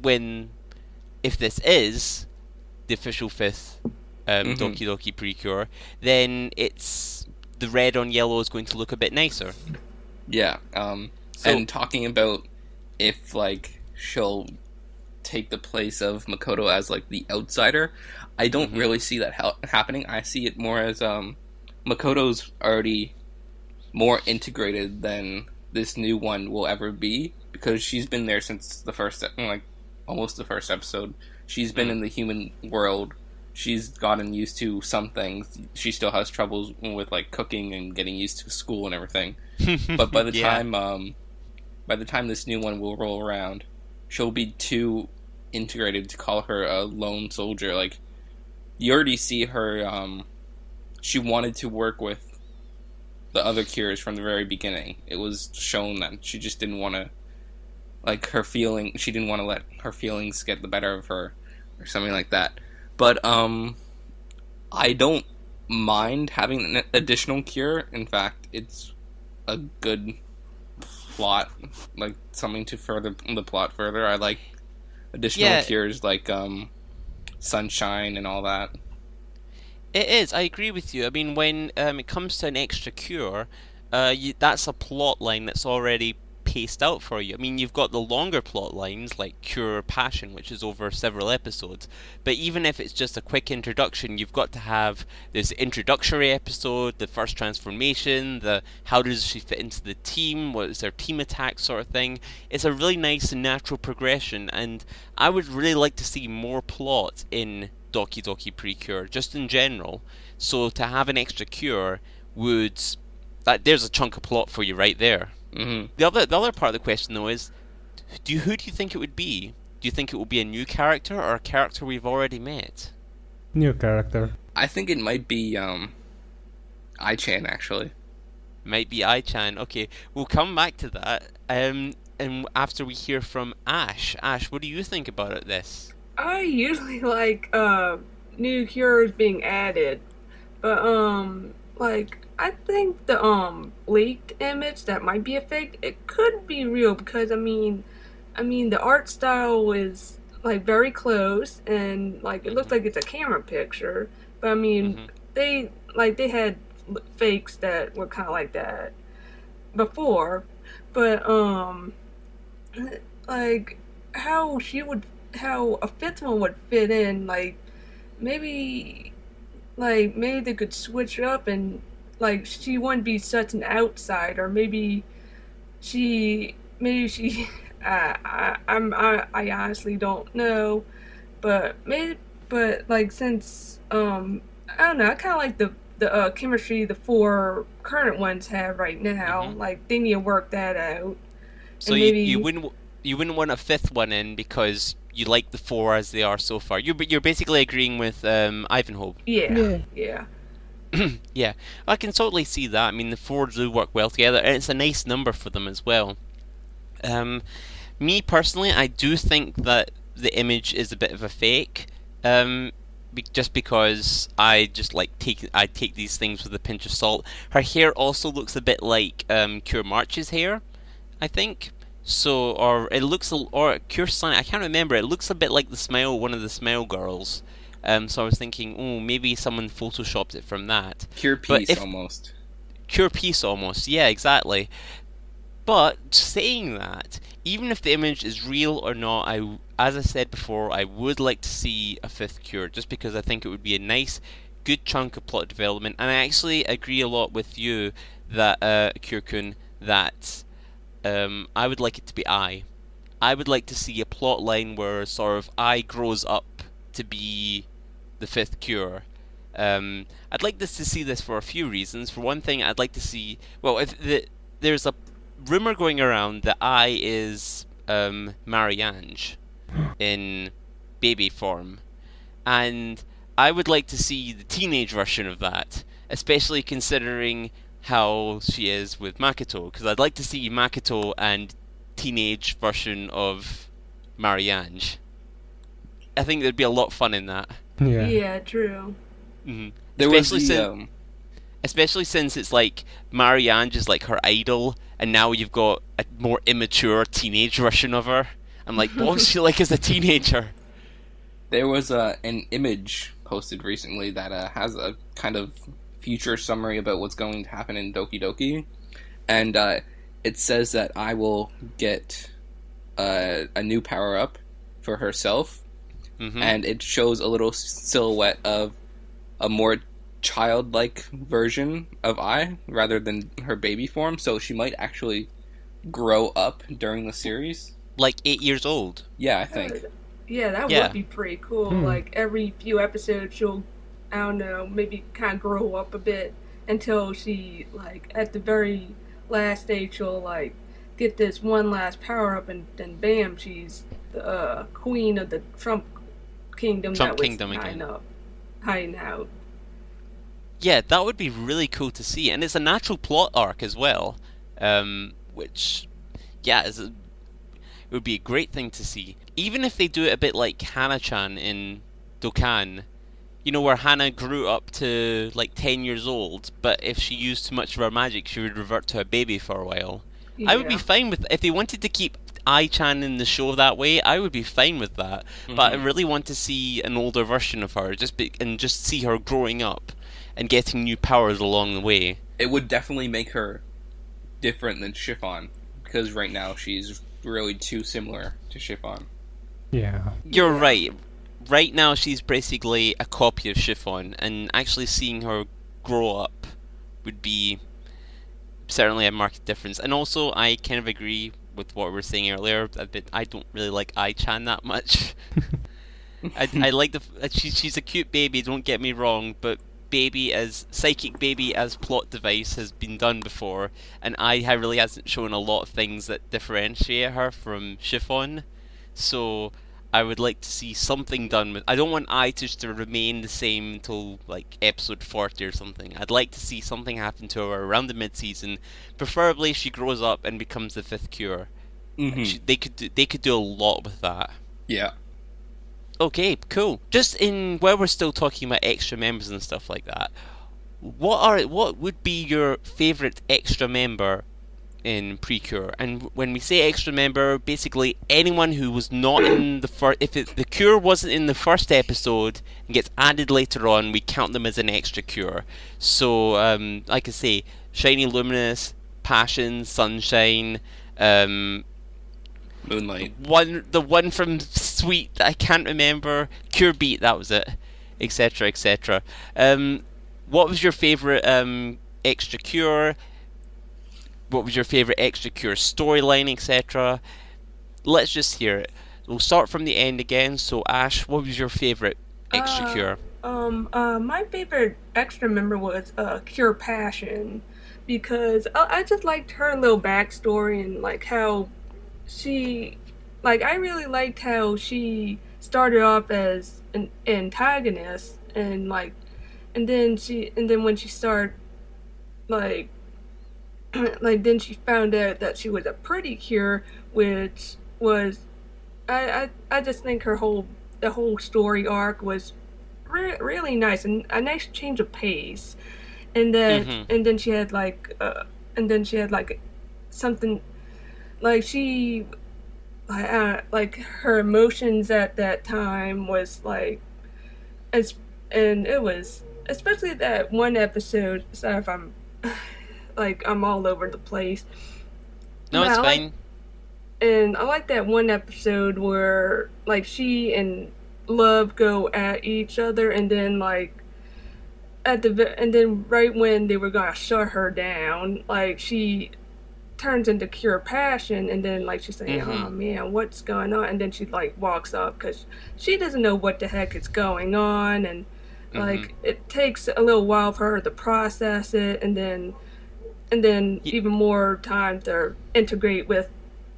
if this is the official fifth Doki Doki Precure, then it's the red on yellow is going to look a bit nicer. Yeah. And talking about if like she'll take the place of Makoto as like the outsider, I don't really see that happening. I see it more as Makoto's already more integrated than this new one will ever be, because she's been there since the first, like almost the first episode. She's been in the human world. she's gotten used to some things. She still has troubles with like cooking and getting used to school and everything. But by the time this new one will roll around, she'll be too integrated to call her a lone soldier. Like, you already see her. She wanted to work with the other Cures from the very beginning. It was shown that she just didn't want to, like, she didn't want to let her feelings get the better of her, or something like that. But, I don't mind having an additional Cure. In fact, it's a good plot, like, something to further the plot further. I like additional Cures, like, Sunshine and all that. It is. I agree with you. I mean, when it comes to an extra Cure, that's a plot line that's already paced out for you. I mean, you've got the longer plot lines like Cure Passion, which is over several episodes. But even if it's just a quick introduction, you've got to have this introductory episode, the first transformation, the how does she fit into the team, what is their team attack sort of thing. It's a really nice and natural progression, and I would really like to see more plot in Doki Doki Precure, just in general. So to have an extra Cure would... there's a chunk of plot for you right there. Mm-hmm. The other part of the question, though, is who do you think it would be? Do you think it will be a new character or a character we've already met? New character. I think it might be Ai-chan, actually. Might be Ai-chan. Okay, we'll come back to that. And after we hear from Ash. Ash, what do you think about this? I usually like new cures being added, but like I think the leaked image that might be a fake, it could be real because I mean the art style is like very close and like it looks like it's a camera picture, but I mean they had fakes that were kind of like that before, but like how a fifth one would fit in, like maybe they could switch it up and like she wouldn't be such an outsider. Maybe she I honestly don't know, but like since I don't know, I kind of like the chemistry the four current ones have right now. Like they need to work that out. So you wouldn't want a fifth one in because you like the four as they are so far. You're basically agreeing with Ivanhobe. Yeah. Yeah, I can totally see that. I mean, the four do work well together, and it's a nice number for them as well. Me personally, I do think that the image is a bit of a fake. Just because I just take these things with a pinch of salt. Her hair also looks a bit like Cure March's hair, I think. So, or Cure Sun, I can't remember. It looks a bit like one of the Smile girls. So I was thinking, maybe someone photoshopped it from that. Cure Peace, almost. Cure Peace, almost. Yeah, exactly. But saying that, even if the image is real or not, as I said before, I would like to see a fifth Cure, just because I think it would be a nice, good chunk of plot development. And I actually agree a lot with you that Curekun, that I would like it to be I would like to see a plot line where sort of I grows up to be the fifth Cure. I'd like to see this for a few reasons. For one thing, I'd like to see... Well, there's a rumor going around that I is Mariange in baby form. And I would like to see the teenage version of that, especially considering how she is with Makoto, because I'd like to see Makoto and teenage version of Mariange. I think there'd be a lot of fun in that. Yeah, true. Mm-hmm. Especially since it's like Mariange is like her idol, and now you've got a more immature teenage version of her. I'm like, what was she like as a teenager? There was an image posted recently that has a kind of future summary about what's going to happen in Doki Doki, and it says that I will get a new power up for herself, and it shows a little silhouette of a more childlike version of I rather than her baby form, so she might actually grow up during the series. Like 8 years old? Yeah, I think. Yeah, that Yeah. would be pretty cool. Like every few episodes, she'll, I don't know, maybe kind of grow up a bit until she, like, at the very last stage, she'll, like, get this one last power up, and then bam, she's the queen of the Trump Kingdom Trump that was Kingdom again. hiding out. Yeah, that would be really cool to see, and it's a natural plot arc as well, which, yeah, it would be a great thing to see. Even if they do it a bit like Hana-chan in Dokkan, you know, where Hana grew up to like 10 years old, but if she used too much of her magic, she would revert to a baby for a while. Yeah. I would be fine with, if they wanted to keep Ai-chan in the show that way, I would be fine with that. But I really want to see an older version of her, and just see her growing up and getting new powers along the way. It would definitely make her different than Chiffon, because right now she's really too similar to Chiffon. Yeah. You're right. Right now she's basically a copy of Chiffon, and actually seeing her grow up would be certainly a marked difference. And also, I kind of agree with what we were saying earlier, that I don't really like Ai-chan that much. I like she's a cute baby, don't get me wrong, but psychic baby as plot device has been done before, and Ai really hasn't shown a lot of things that differentiate her from Chiffon. So I would like to see something done with. I don't want Ai just to remain the same until like episode 40 or something. I'd like to see something happen to her around the mid-season. Preferably she grows up and becomes the fifth Cure. They could do a lot with that. Yeah. Okay, cool. Just while we're still talking about extra members and stuff like that, what would be your favourite extra member in Pre-Cure? And when we say extra member, basically anyone who was not in the first. If the Cure wasn't in the first episode and gets added later on, we count them as an extra Cure. So, like I say, Shiny Luminous, Passion, Sunshine, Moonlight. The one from Sweet that I can't remember. Cure Beat, that was it. Etc. Etc. What was your favourite extra Cure? What was your favourite extra Cure storyline, etc.? Let's just hear it. We'll start from the end again. So Ash, what was your favourite extra Cure? My favorite extra member was Cure Passion, because I just liked her little backstory, and like how she, like, I really liked how she started off as an antagonist, and like, and then when she started, like then she found out that she was a pretty Cure, which was, I just think the whole story arc was really nice, and a nice change of pace, and that and then she had like something, like she like her emotions at that time was like, and it was especially that one episode. Sorry if I'm like I'm all over the place. No, it's fine. And I like that one episode where like she and Love go at each other, and then like and then right when they were gonna shut her down, like she turns into Cure Passion, and then like she's saying, "Oh man, what's going on?" And then she like walks up because she doesn't know what the heck is going on, and like it takes a little while for her to process it, and then even more time to integrate with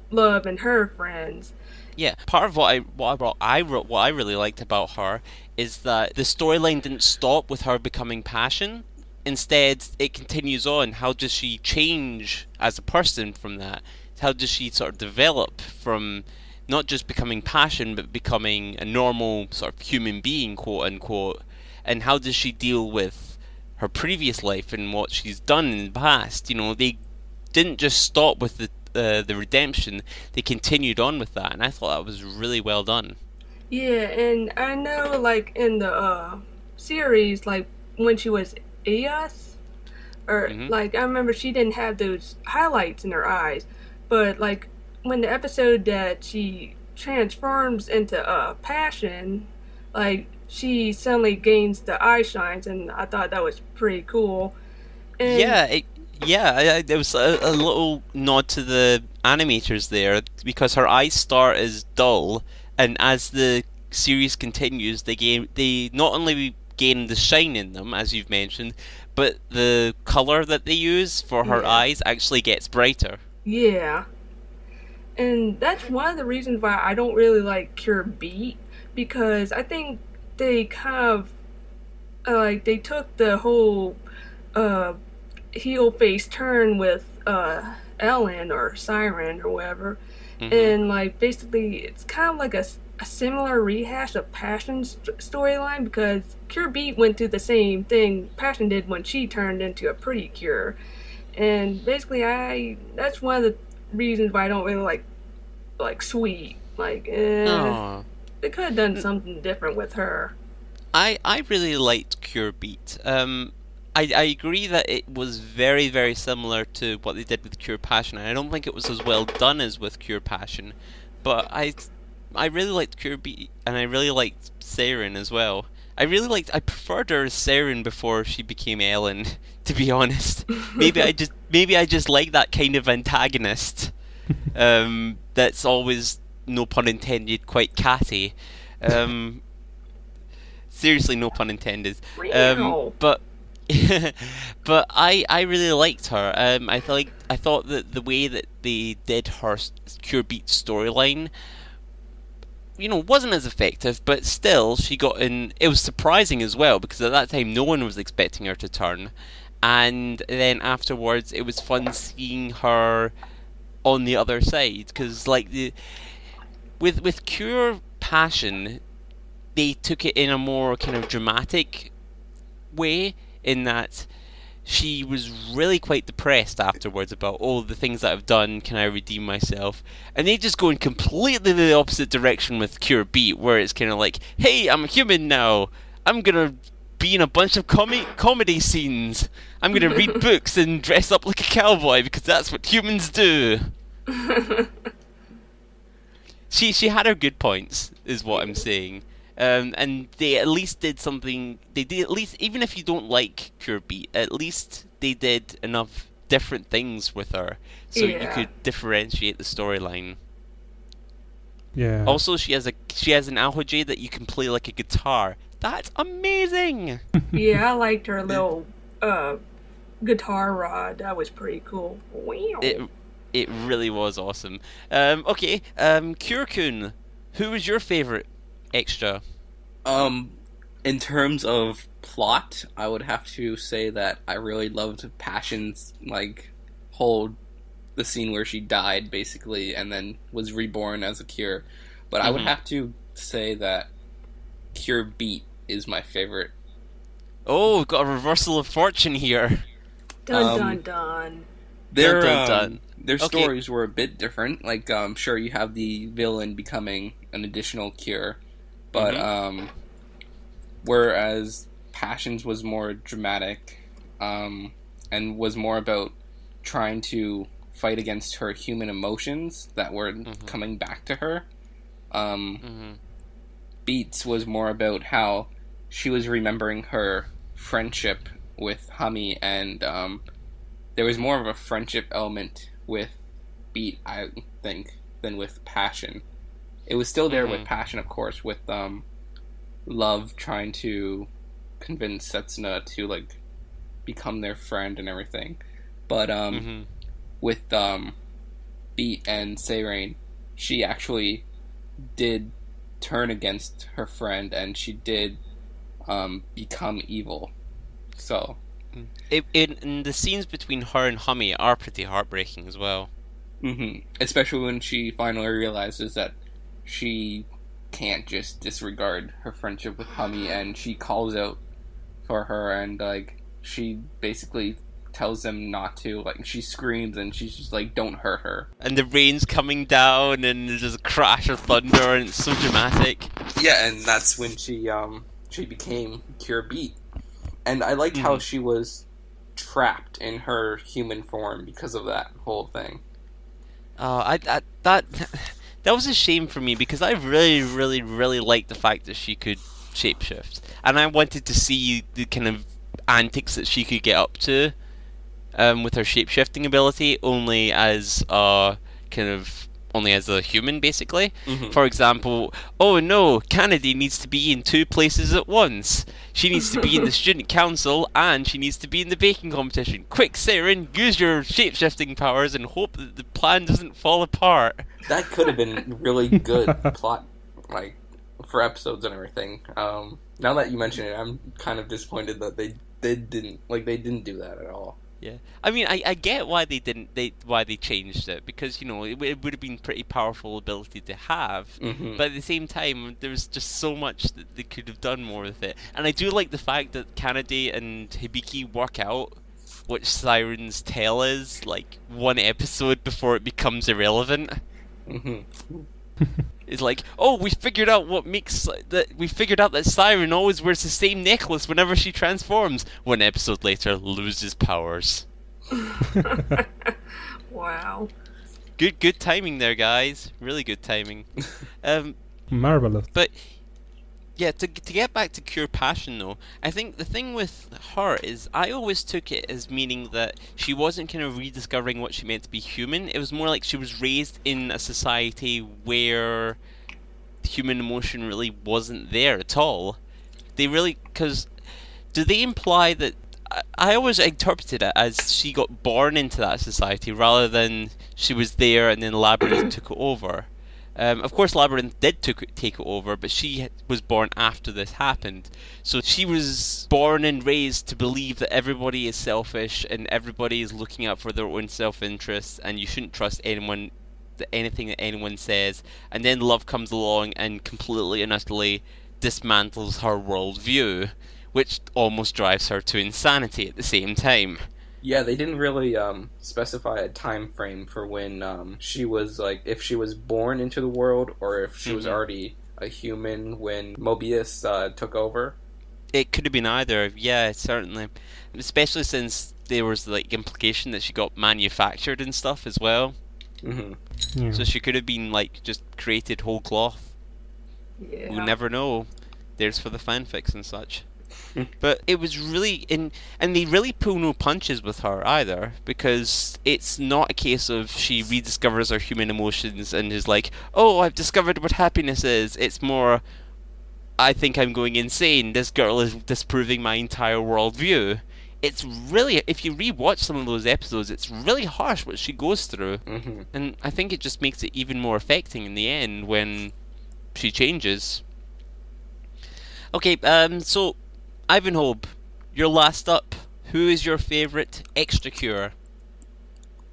Love and her friends. Yeah, part of what I really liked about her is that the storyline didn't stop with her becoming Passion. Instead, it continues on. How does she change as a person from that? How does she sort of develop from not just becoming Passion, but becoming a normal sort of human being, quote unquote? And how does she deal with her previous life and what she's done in the past? You know, they didn't just stop with the redemption, they continued on with that, and I thought that was really well done. Yeah, and I know like in the series, like when she was Eos, or like I remember she didn't have those highlights in her eyes, but like when the episode that she transforms into Passion, like she suddenly gains the eye shines, and I thought that was pretty cool. And there was a little nod to the animators there, because her eyes start as dull, and as the series continues, they not only gain the shine in them, as you've mentioned, but the color that they use for her eyes actually gets brighter. Yeah. And that's one of the reasons why I don't really like Cure Beat, because I think they kind of they took the whole heel face turn with Ellen or Siren or whatever, and like basically it's kind of like a similar rehash of Passion's storyline, because Cure Beat went through the same thing Passion did when she turned into a Pretty Cure, and basically that's one of the reasons why I don't really like Sweet. Like, they could have done something different with her. I really liked Cure Beat. I agree that it was very, very similar to what they did with Cure Passion, and I don't think it was as well done as with Cure Passion, but I really liked Cure Beat, and I really liked Siren as well. I preferred her as Siren before she became Ellen, to be honest. Maybe I just like that kind of antagonist. That's always, no pun intended, quite catty. Seriously, no pun intended. But but I really liked her. I thought that the way that they did her Cure Beat storyline, wasn't as effective, but still she got in. It was surprising as well, because at that time no one was expecting her to turn, and then afterwards it was fun seeing her on the other side, because with Cure Passion, they took it in a more kind of dramatic way, in that she was really quite depressed afterwards about all the things that I've done, can I redeem myself? And they just go in completely the opposite direction with Cure Beat, where it's kind of like, hey, I'm a human now, I'm gonna be in a bunch of comedy scenes, I'm gonna read books and dress up like a cowboy, because that's what humans do. She had her good points, is what I'm saying. And they at least did something. They did at least, even if you don't like Cure Beat, at least they did enough different things with her, so you could differentiate the storyline. Yeah. Also, she has an alhojay that you can play like a guitar. That's amazing. Yeah, I liked her little guitar rod. That was pretty cool. Wow. It really was awesome. Okay, Curekun, who was your favorite extra? In terms of plot, I would have to say that I really loved Passion's the scene where she died basically and then was reborn as a Cure. But I would have to say that Cure Beat is my favorite. Oh, got a reversal of fortune here. Dun dun dun. Their stories were a bit different. Sure, you have the villain becoming an additional Cure, but whereas Passion's was more dramatic, and was more about trying to fight against her human emotions that were coming back to her. Beats was more about how she was remembering her friendship with Hami, and there was more of a friendship element with Beat, I think, than with Passion. It was still there with Passion, of course, with Love trying to convince Setsuna to become their friend and everything. But with Beat and Seirein, she actually did turn against her friend, and she did become evil. So in the scenes between her and Hami are pretty heartbreaking as well. Especially when she finally realizes that she can't just disregard her friendship with Hami, and she calls out for her, and she basically tells them not to. She screams, and she's just don't hurt her. And the rain's coming down, and there's a crash of thunder, and it's so dramatic. Yeah, and that's when she became Cure Beat. And I liked how she was trapped in her human form because of that whole thing. That was a shame for me, because I really, really, really liked the fact that she could shapeshift, and I wanted to see the kind of antics that she could get up to with her shapeshifting ability, only as a kind of only as a human, basically. For example, oh no, Kennedy needs to be in 2 places at once. She needs to be in the student council, and she needs to be in the baking competition. Quick, Siren, use your shape-shifting powers and hope that the plan doesn't fall apart. That could have been really good plot, like, for episodes and everything. Now that you mention it, I'm kind of disappointed that they didn't do that at all. Yeah, I mean, I get why they didn't. Why they changed it, because it would have been pretty powerful ability to have. But at the same time, there was just so much that they could have done more with it. And I do like the fact that Kanade and Hibiki work out what Siren's tale is, like 1 episode before it becomes irrelevant. It's like, oh, we figured out that Siren always wears the same necklace whenever she transforms. 1 episode later, loses powers. Wow. Good timing there, guys. Really good timing. Marvelous. But yeah, to get back to Cure Passion though, I think the thing with her is I always took it as meaning that she wasn't kind of rediscovering what she meant to be human. It was more like she was raised in a society where human emotion really wasn't there at all. Because do they imply that... I always interpreted it as she got born into that society rather than she was there and then Labyrinth took it over. Of course, Labyrinth did take it over, but she was born after this happened. So she was born and raised to believe that everybody is selfish and everybody is looking out for their own self-interest, and you shouldn't trust anything that anyone says. And then love comes along and completely and utterly dismantles her worldview, which almost drives her to insanity at the same time. Yeah, they didn't really specify a time frame for when she was, like, if she was born into the world or if she was already a human when Mobius took over. It could have been either, yeah, certainly. Especially since there was, like, implication that she got manufactured and stuff as well. Yeah. So she could have been, like, just created whole cloth. Yeah. We'll never know. There's for the fanfics and such. But it was really and they really pull no punches with her either, because it's not a case of she rediscovers her human emotions and is like, oh, I've discovered what happiness is. It's more, I think I'm going insane. This girl is disproving my entire worldview. It's really, if you rewatch some of those episodes, it's really harsh what she goes through. And I think it just makes it even more affecting in the end when she changes. Okay, so Ivanhobe, you're last up. Who is your favourite extra cure?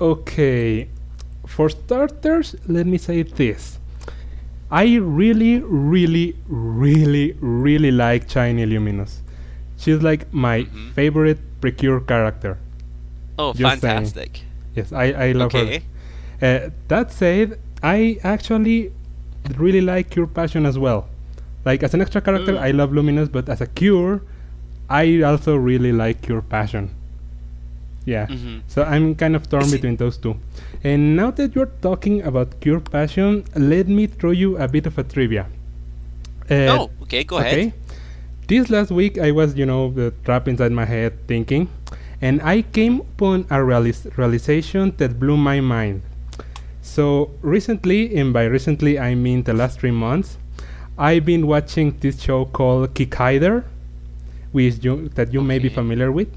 Okay, for starters, let me say this. I really, really, really, really like Shiny Luminous. She's like my favorite Precure character. Oh, Just fantastic. saying. Yes, I love Okay. her. That said, I actually really like Cure Passion as well. Like, as an extra character, I love Luminous, but as a Cure, I also really like Cure Passion. Yeah, so I'm kind of torn between those two. And now that you're talking about Cure Passion, let me throw you a bit of a trivia. Okay, go ahead. This last week I was, trapped inside my head thinking, and I came upon a realization that blew my mind. So recently, and by recently I mean the last 3 months, I've been watching this show called Kikaider, that you may be familiar with.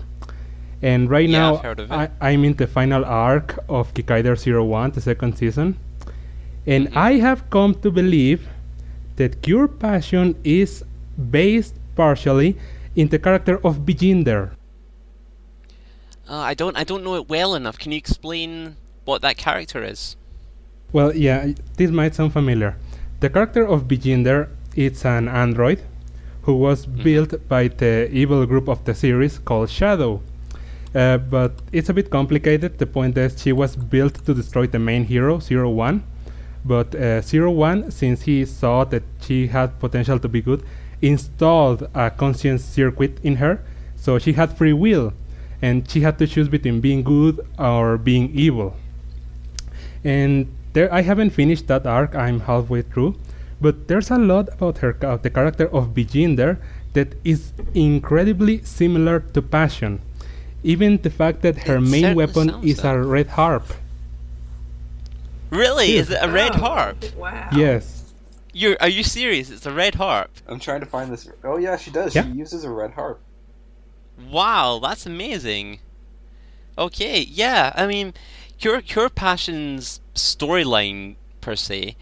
And right now, I've heard of it. I'm in the final arc of Kikaider 01, the 2nd season. And I have come to believe that Cure Passion is based partially in the character of Bijinder. I don't know it well enough. Can you explain what that character is? Well, yeah, this might sound familiar. The character of Bijinder is an android who was built by the evil group of the series called Shadow. But it's a bit complicated. The point is she was built to destroy the main hero, 01. But 01, since he saw that she had potential to be good, installed a conscience circuit in her, so she had free will, and she had to choose between being good or being evil. And there, I haven't finished that arc, I'm halfway through, but there's a lot about the character of Bijinder that is incredibly similar to Passion. Even the fact that her main weapon is a red harp. Really? Is Seriously. it a red Oh, harp? Wow. Yes. Are you serious? It's a red harp. I'm trying to find this. Oh yeah, she does. Yeah. She uses a red harp. Wow, that's amazing. Okay, yeah. I mean, Cure Passion's storyline per se,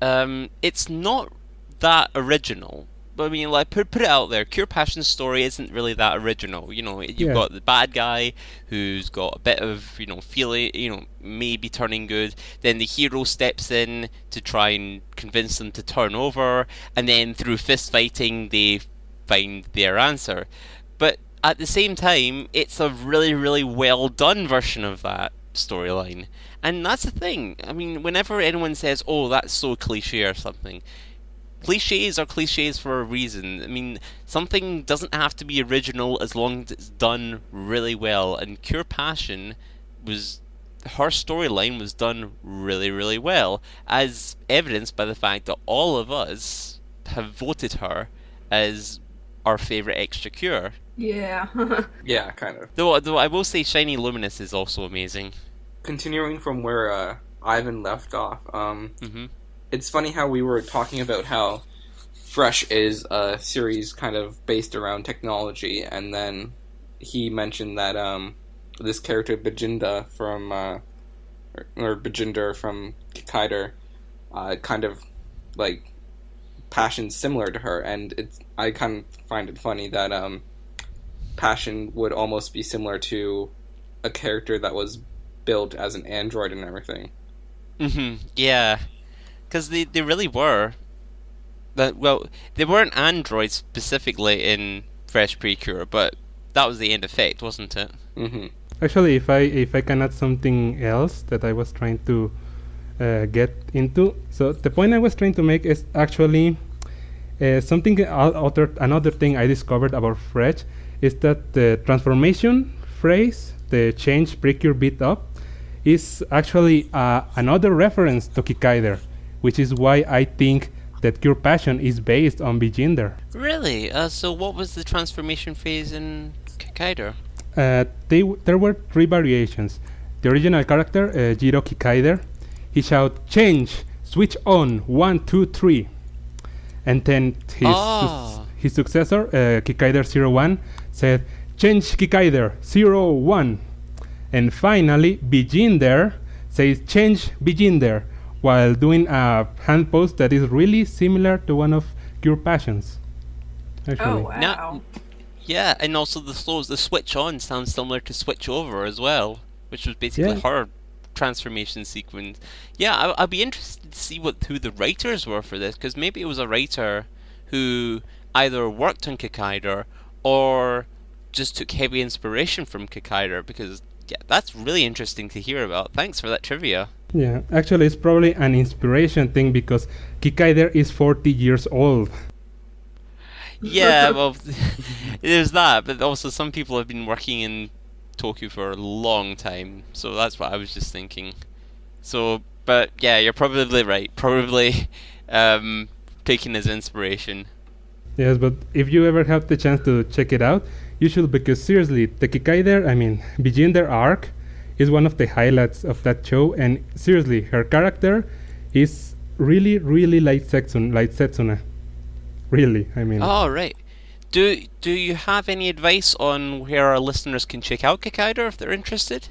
it's not that original. But I mean, like, put it out there. Cure Passion's story isn't really that original. You know, you've Yeah. got the bad guy who's got a bit of, feeling, maybe turning good. Then the hero steps in to try and convince them to turn over, and then through fist fighting, they find their answer. But at the same time, it's a really, really well done version of that storyline. And that's the thing. I mean, whenever anyone says, "Oh, that's so cliche" or something, cliches are cliches for a reason. I mean, something doesn't have to be original as long as it's done really well. And Cure Passion her storyline was done really, really well, as evidenced by the fact that all of us have voted her as our favourite extra Cure. Yeah. Yeah, kind of. Though I will say Shiny Luminous is also amazing. Continuing from where Ivan left off, Mm-hmm. it's funny how we were talking about how Fresh is a series kind of based around technology, and then he mentioned that this character Bajinda from or Bajinder from Kikaider kind of like Passion's similar to her, and I kind of find it funny that Passion would almost be similar to a character that was built as an android and everything. Mm-hmm. Yeah. Because they really were. Well, they weren't androids specifically in Fresh Precure, but that was the end effect, wasn't it? Mm-hmm. Actually, if I can add something else that I was trying to get into. So the point I was trying to make is actually another thing I discovered about Fresh is that the transformation phrase, the change Precure beat up, is actually another reference to Kikaider, which is why I think that Cure Passion is based on Bijinder. Really? So what was the transformation phase in Kikaider? There were 3 variations. The original character, Jiro Kikaider, he shouted, "Change, switch on, 1, 2, 3." And then his successor, Kikaider 01, said, "Change Kikaider, 01." And finally, Bijinder says, "Change Bijinder," while doing a hand pose that is really similar to one of Cure Passion's. Actually. Oh, wow. Now, yeah, and also the switch on sounds similar to switch over as well, which was basically her transformation sequence. Yeah, I'd be interested to see who the writers were for this, because maybe it was a writer who either worked on Kikaider or just took heavy inspiration from Kikaider, because yeah, that's really interesting to hear about. Thanks for that trivia. Yeah, actually it's probably an inspiration thing because Kikaider is 40 years old. Yeah, well, there's that, but also some people have been working in Tokyo for a long time, so that's what I was just thinking. So, but yeah, you're probably right. Probably taking as inspiration. Yes, but if you ever have the chance to check it out, you should, because seriously, the Bijinder arc is one of the highlights of that show, and seriously, her character is really, really like Setsuna. Really, I mean. Oh, right. Do you have any advice on where our listeners can check out Kikaider if they're interested?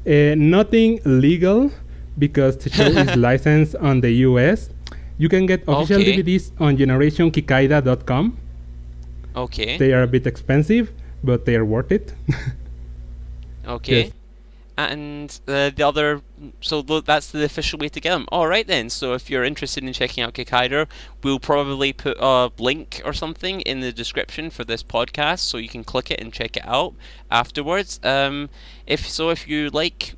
Nothing legal, because the show is licensed on the US. You can get official DVDs on generationkikaida.com. Okay. They are a bit expensive, but they are worth it. Okay. Yes. And the other, so that's the official way to get them. All right then. So if you're interested in checking out Kikaider, we'll probably put a link or something in the description for this podcast, so you can click it and check it out afterwards. If you like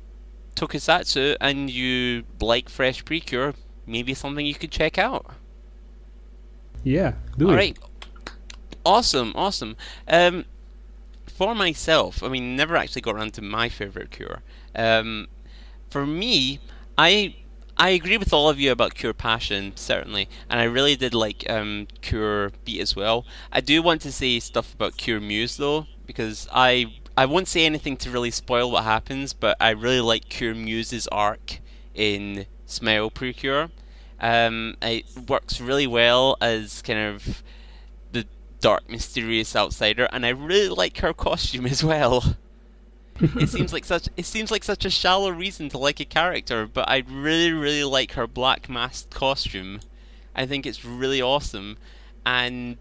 Tokusatsu and you like Fresh Precure, maybe something you could check out. Yeah, do it. All right. Awesome. For myself, I mean, never actually got around to my favorite Cure. For me, I agree with all of you about Cure Passion, certainly, and I really did like Cure Beat as well. I do want to say stuff about Cure Muse though, because I won't say anything to really spoil what happens, but I really like Cure Muse's arc in Smile Precure. It works really well as kind of the dark, mysterious outsider, and I really like her costume as well. It seems like such a shallow reason to like a character, but I really, really like her black masked costume. I think it's really awesome, and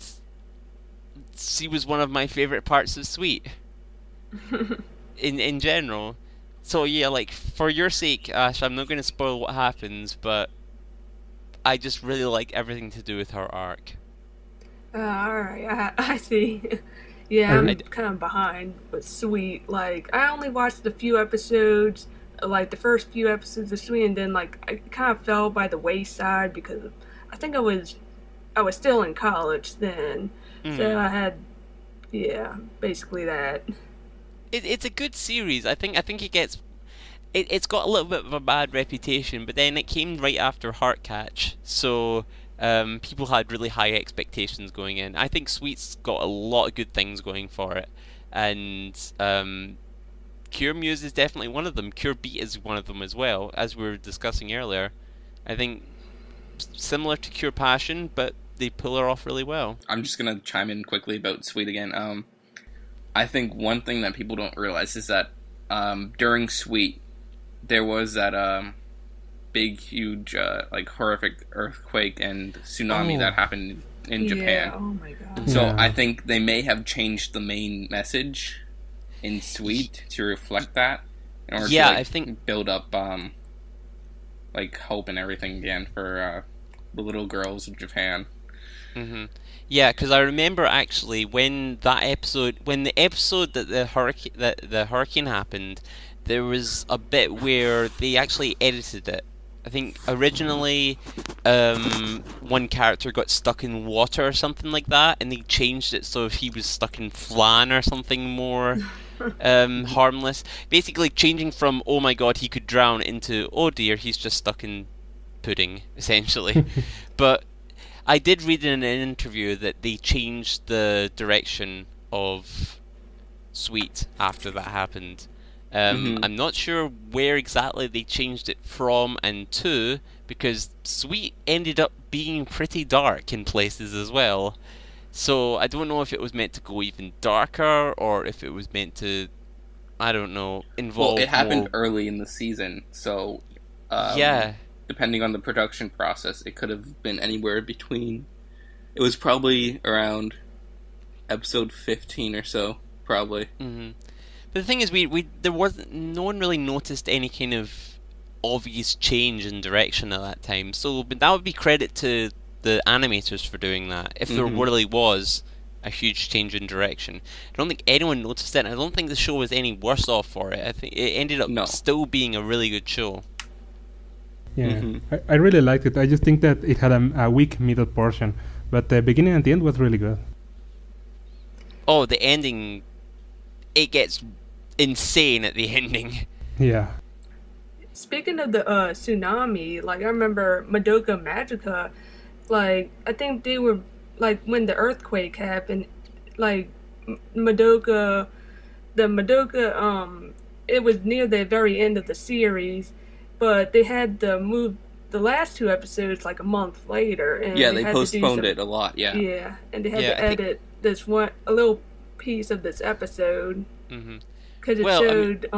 she was one of my favorite parts of Sweet. in general. So yeah, like, for your sake, Ash, I'm not going to spoil what happens, but I just really like everything to do with her arc. Alright, I see. Yeah, I'm kind of behind, but Sweet. Like, I only watched a few episodes, like the first few episodes of Sweet, and then like I kind of fell by the wayside because I think I was still in college then, so I had, basically that. It's a good series. I think it's got a little bit of a bad reputation, but then it came right after Heartcatch, so people had really high expectations going in. I think Sweet's got a lot of good things going for it, and Cure Muse is definitely one of them. Cure Beat is one of them as well, as we were discussing earlier. I think similar to Cure Passion, but they pull her off really well. I'm just gonna chime in quickly about Sweet again. I think one thing that people don't realize is that during Sweet, there was that big, huge, like, horrific earthquake and tsunami that happened in Japan. Oh my god. So I think they may have changed the main message in Sweet to reflect that, in order to, like, I think build up like, hope and everything again for the little girls of Japan. Yeah, because I remember actually when the episode that the hurricane happened, there was a bit where they actually edited it. I think originally one character got stuck in water or something like that, and they changed it so he was stuck in flan or something more harmless. Basically changing from, oh my god, he could drown, into, oh dear, he's just stuck in pudding, essentially. But I did read in an interview that they changed the direction of Sweet after that happened. I'm not sure where exactly they changed it from and to, because Sweet ended up being pretty dark in places as well. So I don't know if it was meant to go even darker, or if it was meant to, I don't know, involve. Well, it happened early in the season, so depending on the production process, it could have been anywhere between. It was probably around episode 15 or so, probably. But the thing is, no one really noticed any kind of obvious change in direction at that time. So, but that would be credit to the animators for doing that. If there really was a huge change in direction, I don't think anyone noticed it. And I don't think the show was any worse off for it. I think it ended up still being a really good show. Yeah, I really liked it. I just think that it had a weak middle portion, but the beginning and the end was really good. Oh, the ending, it gets insane at the ending. Yeah. Speaking of the tsunami, like, I remember Madoka Magica, like, I think they were, like, when the earthquake happened, like, Madoka, it was near the very end of the series, but they had to move the last two episodes like a month later. And they postponed it a lot, Yeah, and they had to edit a little piece of this episode. Because it showed,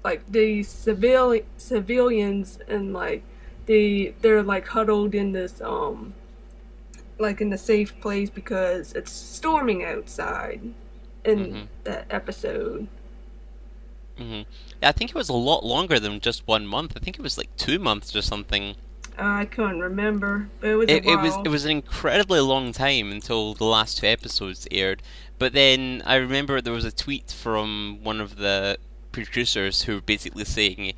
like, the civilians, and, like, they're, like, huddled in this, like, in a safe place because it's storming outside in that episode. Yeah, I think it was a lot longer than just 1 month. I think it was like 2 months or something. I couldn't remember, but it was a while. It was an incredibly long time until the last 2 episodes aired. But then I remember there was a tweet from one of the producers who were basically saying,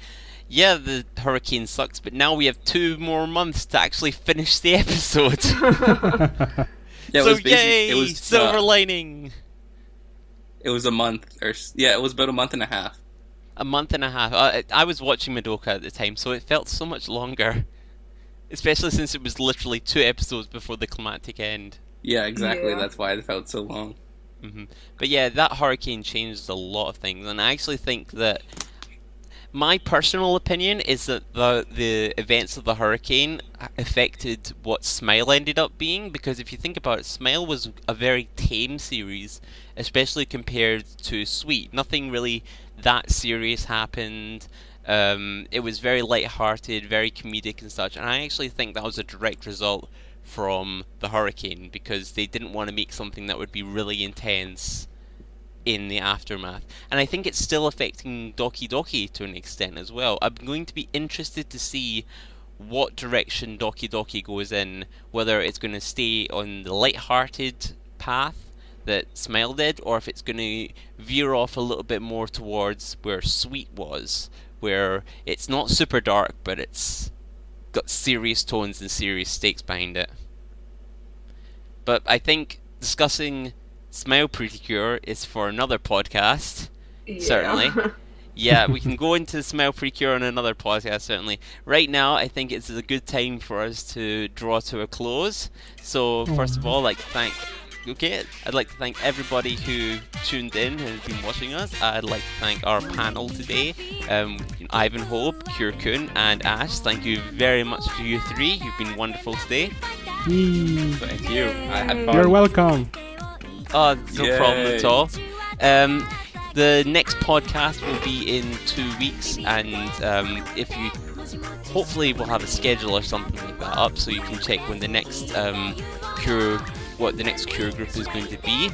yeah, the hurricane sucks, but now we have 2 more months to actually finish the episode. Yay! Silver lining! It was a month, it was about a month and a half. A month and a half. I was watching Madoka at the time, so it felt so much longer. Especially since it was literally 2 episodes before the climactic end. Yeah, exactly. Yeah. That's why it felt so long. But yeah, that hurricane changed a lot of things, and I actually think that My personal opinion is that the events of the hurricane affected what Smile ended up being, because if you think about it, Smile was a very tame series, especially compared to Sweet. Nothing really that serious happened. It was very light-hearted, very comedic and such, and I actually think that was a direct result from the hurricane, because they didn't want to make something that would be really intense in the aftermath. And I think it's still affecting Doki Doki to an extent as well. I'm going to be interested to see what direction Doki Doki goes in, whether it's going to stay on the light-hearted path that Smile did, or if it's going to veer off a little bit more towards where Sweet was, where it's not super dark, but it's got serious tones and serious stakes behind it. But I think discussing Smile Pretty Cure is for another podcast, certainly. Yeah, we can go into Smile Pretty Cure on another podcast, certainly. Right now, I think it's a good time for us to draw to a close. So, first of all, I'd like to thank everybody who tuned in and has been watching us. I'd like to thank our panel today, Ivanhobe, Curekun, and Ash. Thank you very much to you three. You've been wonderful today. Thank you. I had fun. You're welcome. Oh, no problem at all. The next podcast will be in 2 weeks, and if you, hopefully we'll have a schedule or something like that up, so you can check when the next what the next Cure group is going to be.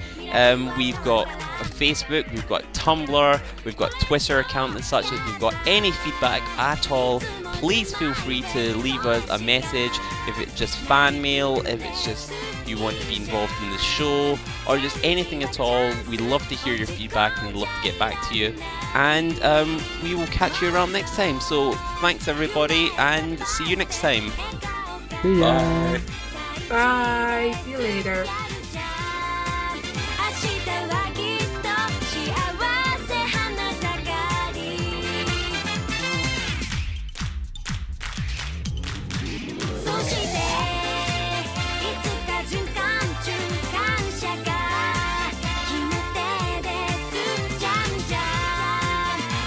We've got a Facebook, we've got Tumblr, we've got Twitter account and such. If you've got any feedback at all, please feel free to leave us a message. If it's just fan mail, if it's just you want to be involved in the show, or just anything at all, we'd love to hear your feedback and we'd love to get back to you. And we will catch you around next time. So thanks everybody, and see you next time. See ya. Bye. Bye. See you later. 明日はきっと幸せ花盛りそしていつか循環中感謝が決め手ですじゃんじゃん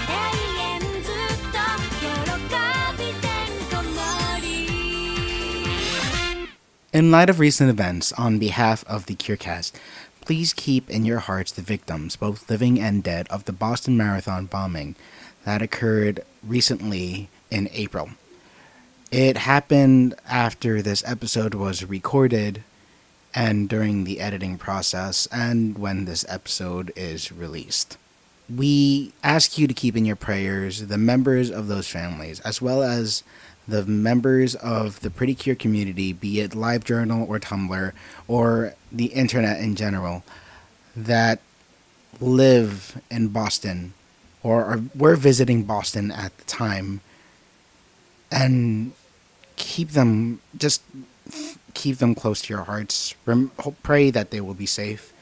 永遠ずっと喜びてんこ盛り In light of recent events, on behalf of the CureCast, please keep in your hearts the victims, both living and dead, of the Boston Marathon bombing that occurred recently in April. It happened after this episode was recorded and during the editing process and when this episode is released. We ask you to keep in your prayers the members of those families, as well as the members of the Pretty Cure community, be it LiveJournal or Tumblr or the internet in general, that live in Boston or were visiting Boston at the time, and keep them close to your hearts. Pray that they will be safe